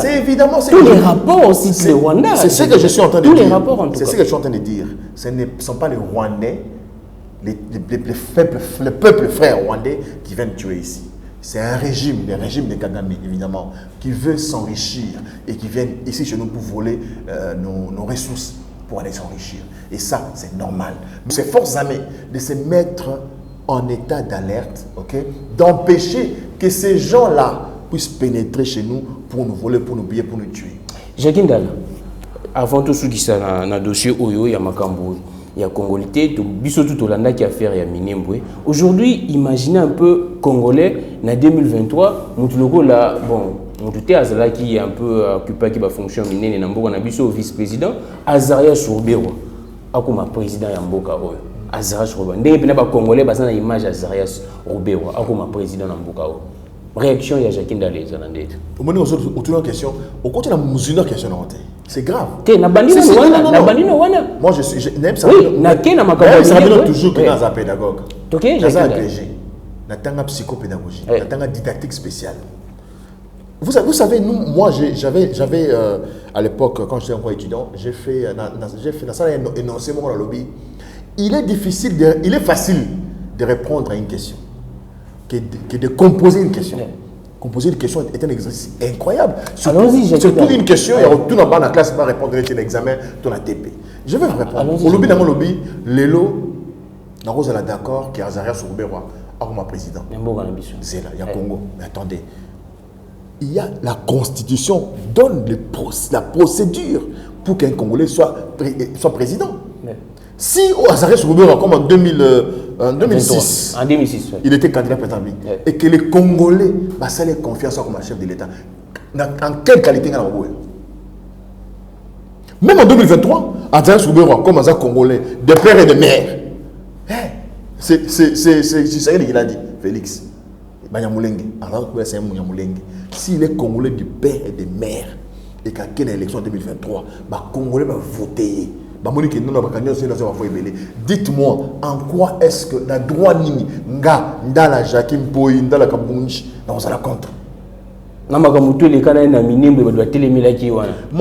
C'est évidemment tous les rapports aussi de Rwanda. C'est ce que je suis en train de dire. Tous les rapports en tout cas. C'est ce que je suis en train de dire. Ce ne sont pas les Rwandais, les peuples frères rwandais qui viennent tuer ici. C'est un régime, le régime de Kagame évidemment, qui veut s'enrichir et qui viennent ici chez nous pour voler nos ressources pour aller s'enrichir. Et ça, c'est normal. Ces forces armées de se mettre en état d'alerte, d'empêcher que ces gens-là puissent pénétrer chez nous pour nous voler, pour nous piller, pour nous tuer. Jakinda, avant tout ce qui est dans le dossier Oyo et Makambo, il y a Congolais, biso tout Hollanda qui a fait ya Minembwe. Aujourd'hui, imaginez un peu Congolais en 2023, Moutuloko là, bon, Moutouté Azala qui est un peu occupé qui va fonctionner minene na mboka na biso vice-président, Azaria Sourbero, akoma président ya mboka oyo. Azaria Sourbero. Ndenge pena ba Congolais bazana image Azaria Sourbero, akoma président na mboka oyo. Réaction ya Jacques Ndala ezalande. Au moment où on tourne en question, on continue à mesurer la question en tête. C'est grave. Na bandino wana, na bandino wana. Moi je suis même ça. Oui, na ke na makambo. Ça veut toujours que dans un pédagogue. OK, dans un PG. Na tanga psychopédagogie, na tanga didactique spéciale. Vous savez, nous, moi j'avais à l'époque quand j'étais encore étudiant, j'ai fait dans ça énoncé mon lobby. Il est facile de répondre à une question que de composer une question. Composer une question est un exercice incroyable. Allons-y, surtout une question, il y a tout dans la classe, va répondre à un examen, ton ATP. Je vais répondre. Au lobby, dans mon lobby, Lélo, dans Rose, elle est d'accord qu'il y a Azaria Sourbero, ma président. C'est là, il y a Congo. Mais attendez, il y a la constitution donne la procédure pour qu'un Congolais soit président. Si Azaria Sourbero, comme en 2006, en 2006 il était candidat président et que les Congolais ça les confiance comme chef de l'État, en quelle qualité il même en 2023, Azaria Sourbero comme un Congolais de père et de mère, c'est ça qu'il a dit, Félix. Si les Congolais du père et de mère et qu'à quelle élection en 2023, les Congolais vont voter. Dites-moi, en quoi est-ce que la droit nini nga ndala Jacques Mpoyi ndala Kabunji dans la contre? Mon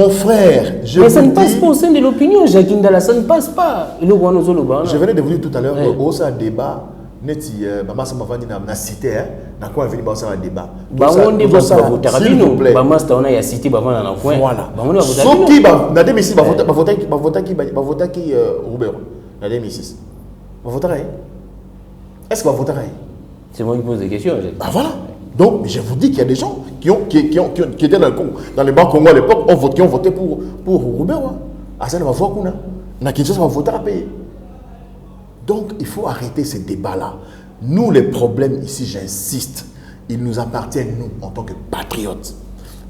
frère, mais ça ne passe pas au sein de l'opinion, Jacques Ndala, ça ne passe pas. Je venais de vous dire tout à l'heure au sein débat. Neti Bama sama vandi na cité na quoi venir basa un débat. Bangonde bossa votarabino Bama sta ona ya cité bavana na coin. Voilà. Bangonde votarabino. Soki na 2006 vota qui Robert na 2006. Votera. Est-ce que votera? C'est moi qui pose des questions. Ah voilà. Donc je vous dis qu'il y a des gens qui étaient dans les bancs Congo à l'époque qui ont voté pour Robert. Ah ça ne va voir qu'on a. Na Kinshasa va voter à payer. Donc, il faut arrêter ces débats-là. Nous, les problèmes ici, j'insiste, il nous appartient, nous, en tant que patriotes,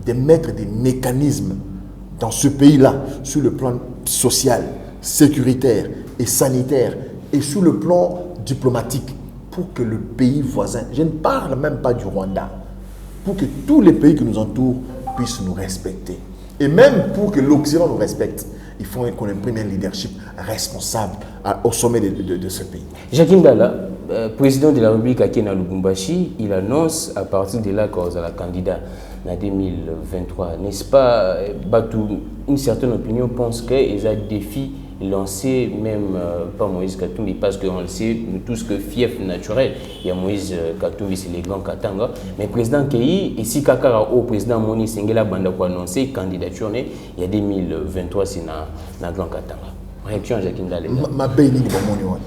de mettre des mécanismes dans ce pays-là, sur le plan social, sécuritaire et sanitaire, et sur le plan diplomatique, pour que le pays voisin, je ne parle même pas du Rwanda, pour que tous les pays qui nous entourent puissent nous respecter. Et même pour que l'Occident nous respecte. Il faut qu'on imprime un leadership responsable au sommet de ce pays. Jacques Ndala, président de la République à Kenya Lubumbashi, il annonce à partir de là qu'il sera candidat en 2023. N'est-ce pas, une certaine opinion pense qu'il y a des défis lancés, même par Moïse Katumbi, parce qu'on le sait, nous tous que fief naturel, il y a Moïse Katumbi, c'est les grands Katanga, mais le président Kei, et si Kakara au président Moni Sengela Banda pour annoncer candidature, il y a 2023, c'est dans grand Katanga. Réaction à Jacques Ndala. Ma béni de Moni.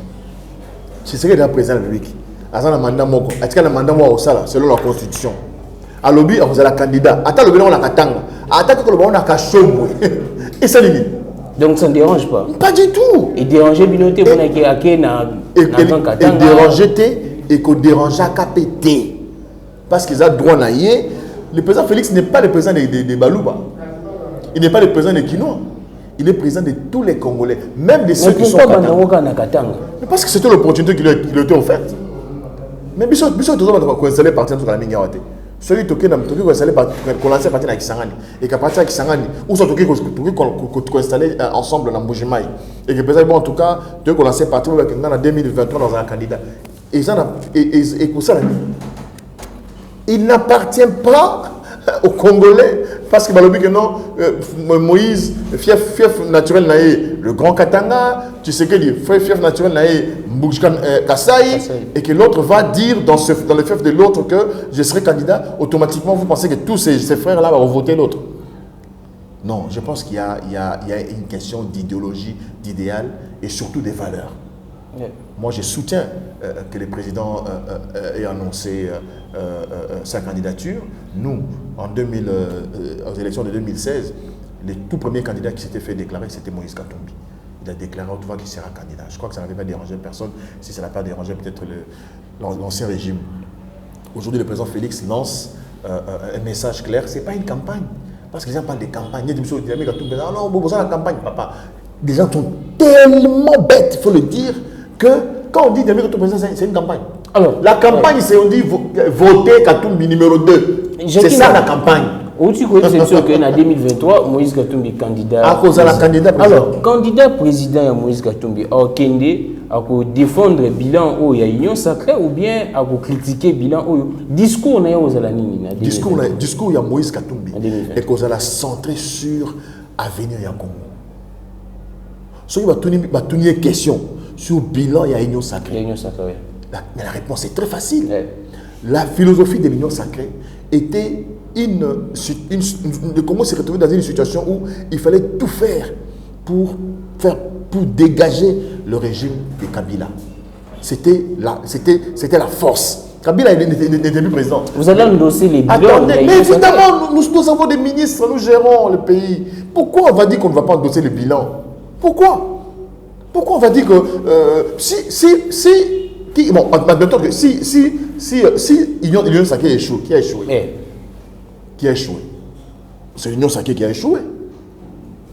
C'est ce que le président de la République. Azana mandat moko, atika mandat mo osala selon la constitution. À lobby, vous êtes candidat. Attends le on a Katanga. Attends que le on a Kachombo. Et ça limite. Donc ça ne dérange pas? Pas du tout. Et déranger Binoté, et déranger et qu'on dérange à KPT. Parce qu'ils ont droit à y. Le président Félix n'est pas le président de Balouba. Il n'est pas le président de Kinois. Il est président de tous les Congolais, même de ceux qui sont Katanga. Mais parce que c'était l'opportunité qui lui était offerte. Mais Bissot, tout installé partir sur la Mingawate. Celui qui est installé pour lancer partir à Kisangani. Et qu'à partir de Kisangani, ou soit qui est installé ensemble dans Mbujimai. Et que peut-être, en tout cas, tu as lancé partir en 2023 dans un candidat. Et pour ça, il n'appartient pas aux Congolais, parce que non, Moïse, fief naturel naïe, le grand Katanga, tu sais que dit fief naturel naïe, Mbouchkan Kassai, et que l'autre va dire dans le fief de l'autre que je serai candidat, automatiquement vous pensez que tous ces frères-là vont voter l'autre. Non, je pense qu'il y a une question d'idéologie, d'idéal et surtout des valeurs. Moi, je soutiens que le président ait annoncé sa candidature. Nous, aux élections de 2016, les tout premiers candidats qui s'étaient fait déclarer, c'était Moïse Katumbi. il a déclaré autrefois qu'il sera candidat. Je crois que ça n'avait pas dérangé personne, si ça n'a pas dérangé peut-être l'ancien régime. Aujourd'hui, le président Félix lance un message clair, ce n'est pas une campagne. Parce que les gens parlent de campagne. Il y a des gens qui disent, non, vous besoin de la campagne, papa. Les gens sont tellement bêtes, il faut le dire, que quand on dit Djamé Katumbi, c'est une campagne. Alors, la campagne, c'est on dit voter Katumbi numéro 2. C'est ça la campagne. Où tu connais, c'est sûr qu'en 2023, Moïse Katumbi candidat. À cause de la candidat président. Alors, candidat président Moïse Katumbi, Kende, à défendre le bilan où il y a union sacrée ou bien à critiquer le bilan où discours n'a aux alanini. Discours il y a Moïse Katumbi et qu'on a centré sur l'avenir du Congo. Si vous avez une question sur le bilan il y a union sacrée. Mais la réponse est très facile. Ouais. La philosophie de l'union sacrée était le Congo s'est retrouvé dans une situation où il fallait tout faire pour dégager le régime de Kabila. C'était la force. Kabila n'était plus président. Vous allez endosser les bilans. Attendez, mais évidemment, nous avons des ministres, nous gérons le pays. Pourquoi on va dire qu'on ne va pas endosser les bilans? Pourquoi on va dire que si l'Union sacrée échoue, qui a échoué? Qui a échoué? C'est l'Union sacrée qui a échoué.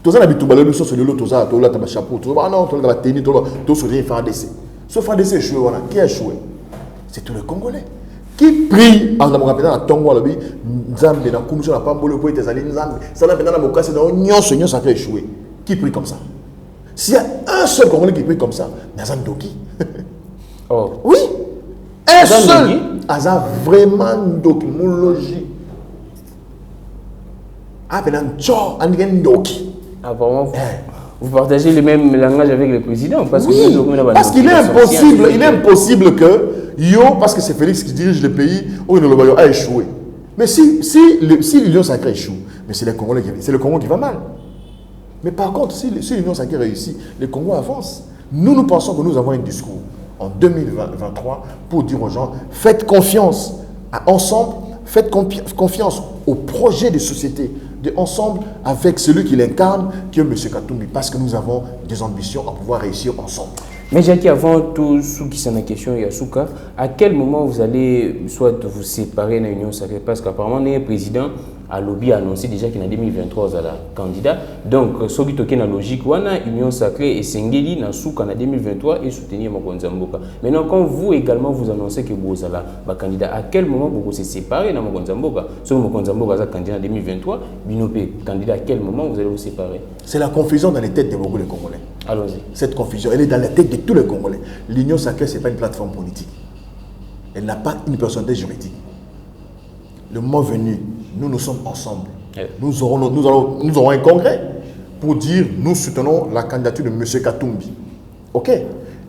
Tous les habitants de l'Union sacrée, tous les chapeau, tous les tennis, tous les FADC. Ce FADC a échoué, qui a échoué? C'est tous les Congolais. Qui prie en Amérique dans la Tongo, Nzambe, dans la Commission, dans la Pambolo, pour les Alliés, Nzambe, ça n'a pas dans la Mokase, dans l'Union sacrée a échoué. Qui prie comme ça? S'il y a un seul Congolais qui prie comme ça, Nazan Doki. Oh. Oui, un seul. Azan vraiment Doki, mon logis. Ah, ben un Doki. Apparemment, vous partagez le même langage avec le président. Parce qu'il est impossible que parce que c'est Félix qui dirige le pays, où il a échoué. Mais si l'Union sacrée échoue, mais c'est le Congo qui va mal. Mais par contre, si l'Union sacrée réussit, le Congo avance. Nous pensons que nous avons un discours en 2023 pour dire aux gens, faites confiance ensemble, faites confiance au projet de société, ensemble avec celui qui l'incarne, qui est M. Katumbi, parce que nous avons des ambitions à pouvoir réussir ensemble. Mais Jackie, avant tout ce qui s'en a question, Yasuka, à quel moment vous allez soit vous séparer de l'Union sacrée? Parce qu'apparemment, le président a lobby annoncé déjà qu'en 2023, vous allez candidat. Donc, ce qui est la logique, l'Union sacrée et Sengeli, en 2023, et soutenir Mokonzamboka. Maintenant, quand vous également vous annoncez que vous allez candidat, à quel moment vous vous séparez de Mokonzamboka? Si Mokonzamboka est candidat en 2023, Binopé, candidat, à quel moment vous allez vous séparer? C'est la confusion dans les têtes de beaucoup de Congolais. Allons-y. Cette confusion, elle est dans la tête de tous les Congolais. L'Union sacrée, ce n'est pas une plateforme politique. Elle n'a pas une personnalité juridique. Le moment venu, nous sommes ensemble. Yeah. Nous aurons un congrès pour dire nous soutenons la candidature de M. Katumbi. OK?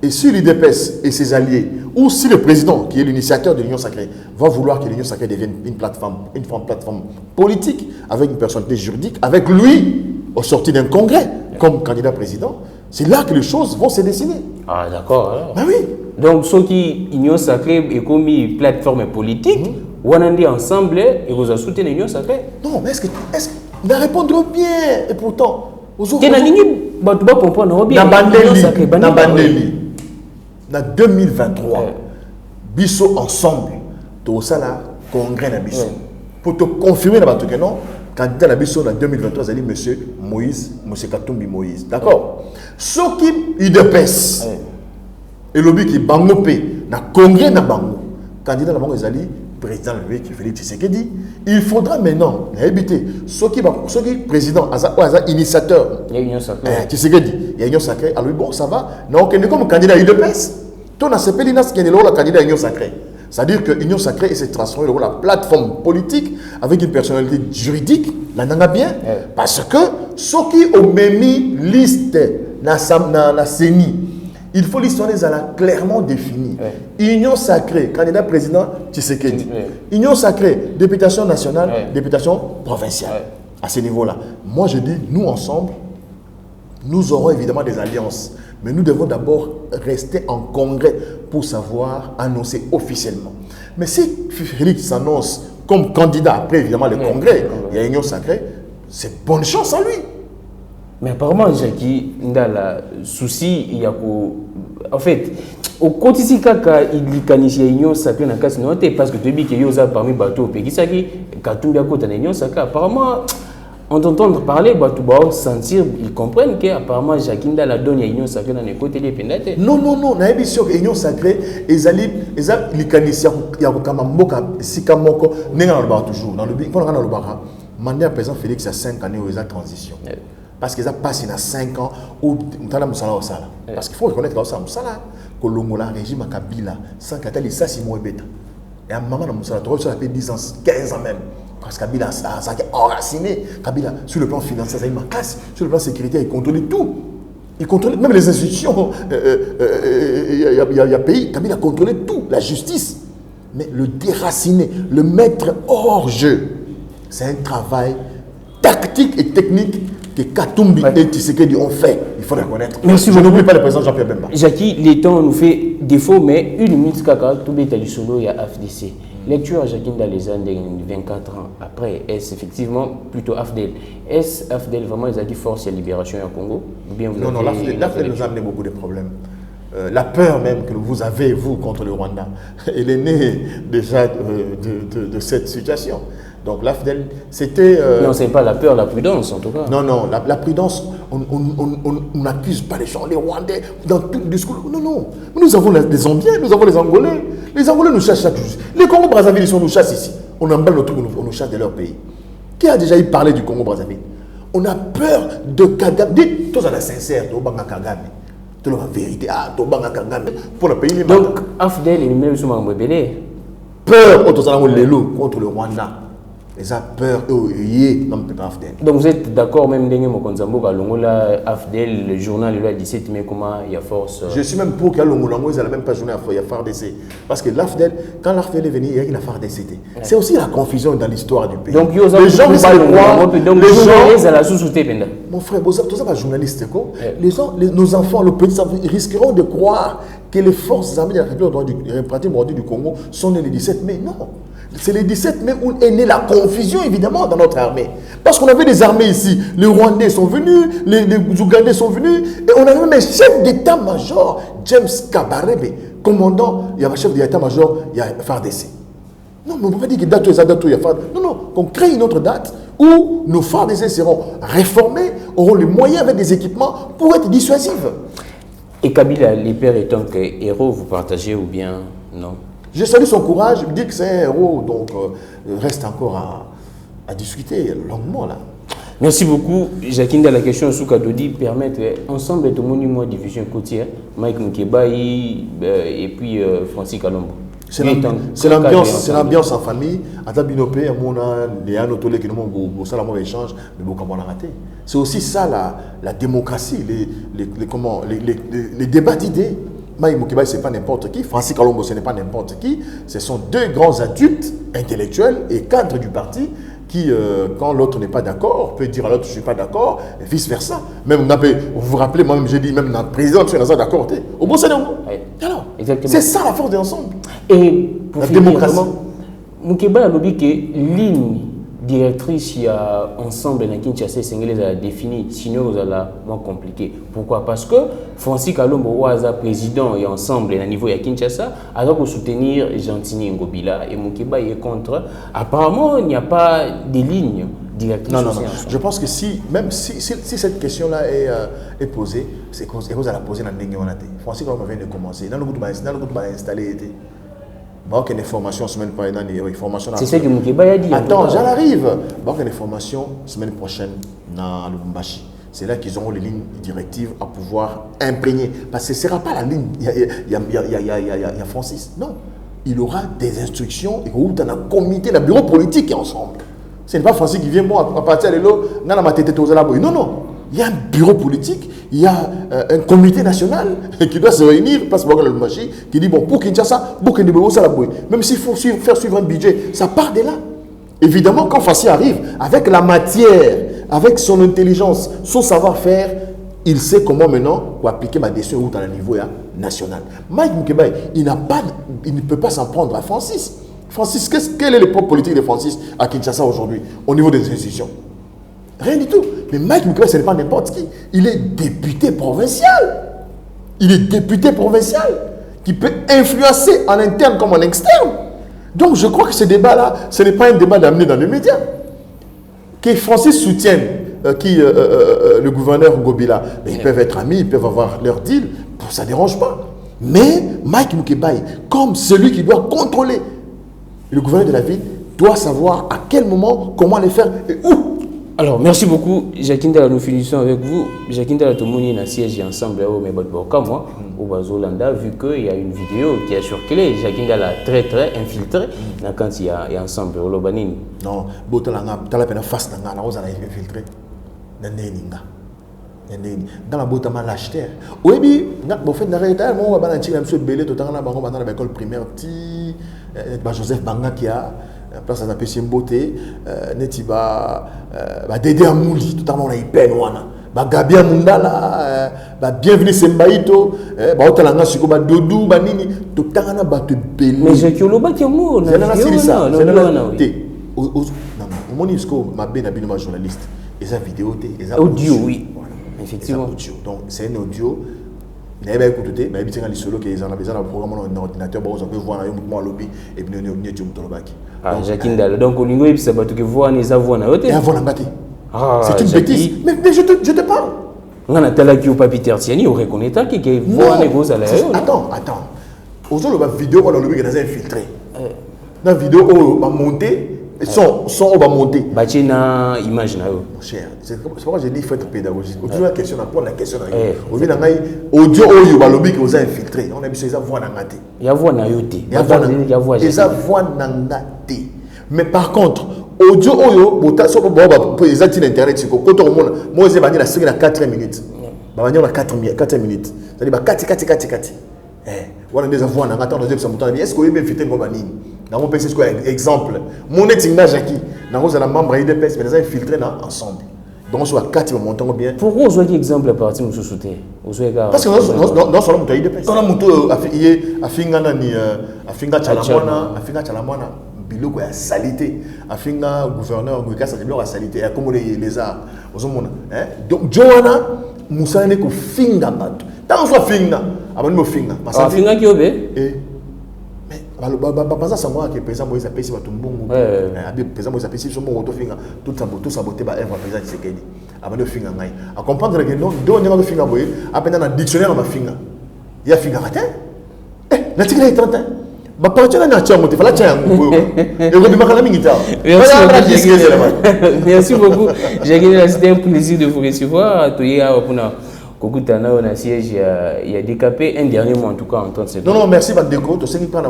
Et si l'UDPS et ses alliés, ou si le président, qui est l'initiateur de l'Union sacrée, va vouloir que l'Union sacrée devienne une plateforme politique, avec une personnalité juridique, avec lui, au sorti d'un congrès, comme candidat président, c'est là que les choses vont se dessiner. Ah, d'accord. Alors. Ben oui. Donc, ceux qui l'Union sacrée est comme une plateforme politique, on a dit ensemble et vous avez soutenu l'Union sacrée. Non, mais est-ce que vous répondre bien? Et pourtant, vous comprendre bien. Dans Bandeli, dans 2023, Bisso ensemble, tout ça là, congrès na Bisso. Pour te confirmer que non, candidat na Bisso dans 2023, c'est M. Moïse, M. Katumbi Moïse. D'accord? Ce qui UDPS et lobby qui bangopé na congrès na bango, candidat na bango ezali président le Félix Tshisekedi, il faudra maintenant habiter ceux qui président initiateur Tshisekedi, il y a union sacrée, alors bon ça va, non comme candidat à UDPS, ton a CP l'INAS qui est le candidat à union sacrée. C'est-à-dire que l'Union sacrée s'est transformée en la plateforme politique avec une personnalité juridique, là n'a bien, parce que ceux qui ont mis liste na CENI, il faut l'histoire des ala clairement définie. Union sacrée, candidat président Tshisekedi. Union sacrée, députation nationale, députation provinciale. À ce niveau-là. Moi, je dis, nous ensemble, nous aurons évidemment des alliances. Mais nous devons d'abord rester en congrès pour savoir annoncer officiellement. Mais si Félix s'annonce comme candidat après évidemment le congrès, il y a Union sacrée, c'est bonne chance à lui. Mais apparemment, Jackie, Ndala, souci, il y a en fait, au quotidien, il y a une union sacrée dans le cas parce que tu dis qu'il y a parmi les bateaux, et qu'il y a une union sacrée. Apparemment, on t'entend parler, bateaux sentir, ils comprennent qu'apparemment, Jackie Ndala donne une union sacrée dans les côtés des pénates. Non, non, non, na émission union sacrée, ils allaient, ils allaient, il y a comme un mot, si comme moko, n'est pas le toujours. Dans le but, quand on a le bar, mandat président Félix a 5 années où ils ont transition. Parce qu'ils ont passé dans 5 ans où on a Moussala au Sala. Parce qu'il faut reconnaître que Moussala, que le régime à Kabila, sans qu'elle ait ça, c'est moins bête. Et à un moment, Moussala, tu vois, ça fait 10 ans, 15 ans même. Parce que Kabila, ça a enraciné. Kabila, sur le plan financier, ça a une casse. Sur le plan sécuritaire, il contrôlait tout. Il contrôlait même les institutions. Il y a pays. Kabila contrôlait tout. La justice. Mais le déraciner, le mettre hors jeu, c'est un travail tactique et technique que Katumbi et Tshisekedi ont fait. Il faut le reconnaître. Merci. Je n'oublie pas le président Jean-Pierre Bemba. Jackie, les temps nous fait défaut, mais une minute kaka, tout est solo, il y a AFDC. Lecture à Jackie dans les années 24 ans après, est-ce effectivement plutôt AFDEL? Est-ce AFDEL vraiment les a dit force et libération au Congo? Non, non, l'AFDEL nous a amené beaucoup de problèmes. La peur même que vous avez, vous, contre le Rwanda, elle est née déjà de cette situation. Donc l'AFDEL, c'était... Non, ce n'est pas la peur, la prudence en tout cas. Non, non, la prudence, on n'accuse pas les gens, les Rwandais, dans tout le discours. Non, non. Nous avons les Zambiens, nous avons les Angolais. Les Angolais nous chassent chaque jour. Les Congo-Brazzaville, ils nous chassent ici. On emballe nos trucs, on nous chasse de leur pays. Qui a déjà parlé du Congo-Brazzaville? On a peur de Kagame. Dites, tous à la sincère, de Obama Kagame. De la vérité, Obama Kagame. Pour le pays, donc, AFDEL est même sur ma bébé. Peur contre le Rwanda. Ils ont peur, donc vous êtes d'accord même dengan Mokonzambo Kalongola, AFDEL, le journal le 17 mai, comment il y a force. Je suis même pour qu'il y ait Longolango, ils n'ont même pas journée à faire FARDC. Parce que l'AFDEL, quand l'AFDEL est venu, il y a une FARDC. C'est aussi la confusion dans l'histoire du pays. Donc les gens qui croient, donc les gens à la sous-souté. Mon frère, tout ça va journaliste. Les gens, nos enfants, les petits enfants, ils risqueront de croire que les forces armées de la République du Congo sont nées le 17 mai. Non. C'est le 17 mai où est née la confusion, évidemment, dans notre armée. Parce qu'on avait des armées ici. Les Rwandais sont venus, les Ougandais sont venus. Et on avait même un chef d'état-major, James Kabarebe, commandant, il y a un chef d'état-major, il y a FARDC. Non, mais on ne peut pas dire que date, il y a FARDC. Non, non, qu'on crée une autre date où nos FARDC seront réformés, auront les moyens avec des équipements pour être dissuasifs. Et Kabila, les pères étant que héros, vous partagez ou bien non? Je salue son courage, je dis que c'est un héros, donc reste encore à discuter longuement là. Merci beaucoup. Jackie, la question sous Kadodi permettre ensemble de monument division côtière, Mike Mukebaï et puis Francis Kalombo. C'est l'ambiance en famille. C'est aussi ça la démocratie, les débats d'idées. Mike Mukebaï, ce n'est pas n'importe qui. Francis Kalombo, ce n'est pas n'importe qui. Ce sont deux grands adultes intellectuels et cadres du parti qui, quand l'autre n'est pas d'accord, peut dire à l'autre je ne suis pas d'accord, et vice-versa. Même, vous vous rappelez, moi-même, j'ai dit, même notre président, tu es d'accord. Au bon Sénégal. Alors, c'est ça la force de l'ensemble. Et pour la finir, démocratie. Mukebaï a dit que ligne directrice, il y a ensemble dans Kinshasa, Sénégalais a défini, sinon vous allez moins compliqué. Pourquoi? Parce que Francis Kalombo, Ouaza, président et ensemble à niveau de Kinshasa, a donc soutenir Gentini Ngobila et Mukebaï est contre. Apparemment, il n'y a pas de ligne directrice. Non, non, non. Je pense que si cette question-là est posée, c'est qu'on va la poser dans le Néguéonate. Francis Kalombo vient de commencer. Dans le groupe, va installer. Bah, qu'il y ait des formations semaine prochaine. C'est ce que Mukebaï a dit. Attends, j'en arrive. Bah, qu'il y ait des formations semaine prochaine dans Lubumbashi. C'est là qu'ils auront les lignes directives à pouvoir imprégner. Parce que ce ne sera pas la ligne. Il y a Francis. Non. Il aura des instructions et où tu as un comité, un bureau politique ensemble. Ce n'est pas Francis qui vient, bon, à partir de là, non, non. Il y a un bureau politique, il y a un comité national qui doit se réunir, parce que le Machi, qui dit, bon, pour Kinshasa, même s'il faut faire suivre un budget, ça part de là. Évidemment, quand Fassi arrive, avec la matière, avec son intelligence, son savoir-faire, il sait comment maintenant appliquer ma décision à un niveau national. Mike Mukebaï, il ne peut pas s'en prendre à Francis. Francis, quel est le propre politique de Francis à Kinshasa aujourd'hui, au niveau des institutions? Rien du tout. Mais Mike Moukeba, ce n'est pas n'importe qui. Il est député provincial. Il est député provincial qui peut influencer en interne comme en externe. Donc je crois que ce débat-là, ce n'est pas un débat d'amener dans les médias. Que Francis soutienne le gouverneur Ngobila, mais ils peuvent être amis, ils peuvent avoir leur deal, ça ne dérange pas. Mais Mike Moukeba, comme celui qui doit contrôler le gouverneur de la ville, doit savoir à quel moment, comment les faire et où. Alors, merci beaucoup, Jacqueline Dala. Nous finissons avec vous. Jacqueline Dala, tout le monde est siège ensemble au Mebotboka, au Bazolanda, vu qu'il y a une vidéo qui a circulé. Jacqueline Dala très infiltré quand il y a ensemble au Lobanini. Non, Botalanga, tu as la peine face dans la rose, infiltré. Dans la boîte à l'acheter. Oui, bon fait d'arrêter, moi, on va dire que belé tout dans l'école primaire, petit Joseph Banga qui a place à la beauté, netiba Dédé Amouli, tout à l'heure on a hyper noana. Gabia Mundala, bienvenue Sembaito, Baotalanga Siko, Dodou, Banini, tout à l'heure on a belé. Mais j'ai que le bas qui est mort, c'est ça. C'est ma journaliste. Et sa vidéo, audio, oui. Effectivement. Donc c'est un audio. Vous avez écouté, mais il y a des solo qui ont besoin d'un programme dans ordinateur, vous pouvez voir un lobby et puis nous avons Jacqueline Dala. Donc, au niveau de ça, tu vois les avoirs à côté. C'est une bêtise. Mais je te parle. On a tel qui au papier tertiani, on reconnaît qui voit les gros à l'air. Attends. Aujourd'hui, la vidéo, on a le est infiltré. La vidéo, on va monter. Son on va monter. Bachina image na yo. Mon cher, c'est pourquoi j'ai dit il faut être pédagogique. Aujourd'hui la question, on pose la question. Aujourd'hui la audio oyo ba lobby que vous avez infiltré. On a vu ça voix na ngate. Ya voix na yo te. Ya voix na ngate. Mais par contre, audio oyo bota so ba les actes internet c'est quand on monte moi j'ai banni la série à 4 minutes. Ba banni la 4 minutes. C'est-à-dire ba kati. Voilà des voix na ngate on dit ça montant. Est-ce que vous avez infiltré ngoma nini? Dans mon PC, c'est exemple. Mon étingage qui dans la membre IDPS, mais les infiltrés ensemble. Donc, sur la carte, ils vont bien. Pourquoi vous avez exemple à partir de ce soutien? Parce que non seulement mon IDPS. On a monté à Finga Chalamwana, biloko ya salité. À Finga gouverneur, Gouikasa, biloko ya salité. Et comme les arts. Donc, Johanna, Moussa n'est que Finga Bato. Tant que soit Finga, avant de Finga. Finga qui est Baza sango que président Moïse a payé sur Tumbongo. Président Moïse a payé sur mon autofinga. Tout saboté par Eva président Tshisekedi. Avant de finga ngai. À comprendre que non, deux on y va finga boy. À peine dans le dictionnaire on va finga. Il y a finga raté. La tigre est 30 ans. Ba partir na tia monte fala tia ngo. Et vous bimakala mingita. Merci beaucoup. C'était un plaisir de vous recevoir. Toyé pour Kokutana, on a siège, il y a décapé un dernier mot en tout cas en temps de cette. Non, merci Bandeko. Tu sais pas na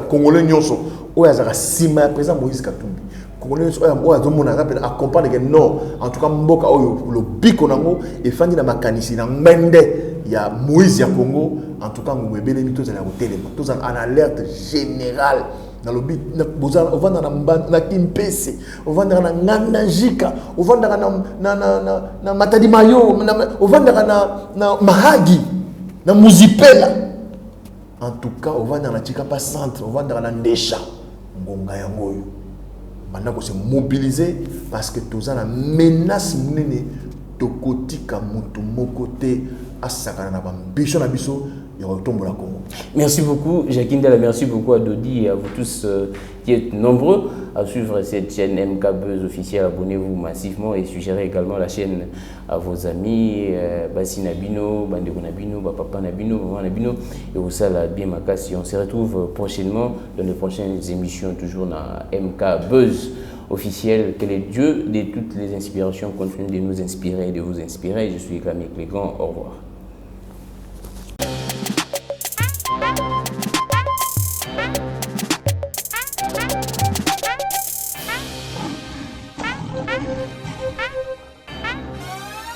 Congolais nyonso. Oyazaka sima président Moïse Katumbi. Congolais nyonso oyazo mona rappel accompagner que non. En tout cas mboka oyo le biko nango et fandi na makanisi na mende ya Moïse ya Congo. En tout cas ngobele mito za la hotelema. Tous en alerte générale. Dans le but, on va dans la Kimpese, on va dans la Nandajika, on va dans la Matadi Mayo, on va dans la Mahagi, dans la Muzipela. En tout cas, on va dans la Chikapa Centre, on va dans la Ndesha. Ngonga Yangoyo. Maintenant, on se mobiliser parce que tout ça, la menace menée de côté, mon côté, à Sakana, Bichon Abisso. Merci beaucoup, Jacqueline Dala. Merci beaucoup à Dodi et à vous tous qui êtes nombreux à suivre cette chaîne MK Buzz officielle. Abonnez-vous massivement et suggérez également la chaîne à vos amis, Bassi Nabino, Bandeko Nabino, Papa Nabino, Maman Nabino et vous ça bien Makassi. On se retrouve prochainement dans les prochaines émissions, toujours dans MK Buzz officiel. Que les dieux de toutes les inspirations continuent de nous inspirer et de vous inspirer. Je suis Camille Clégan. Au revoir.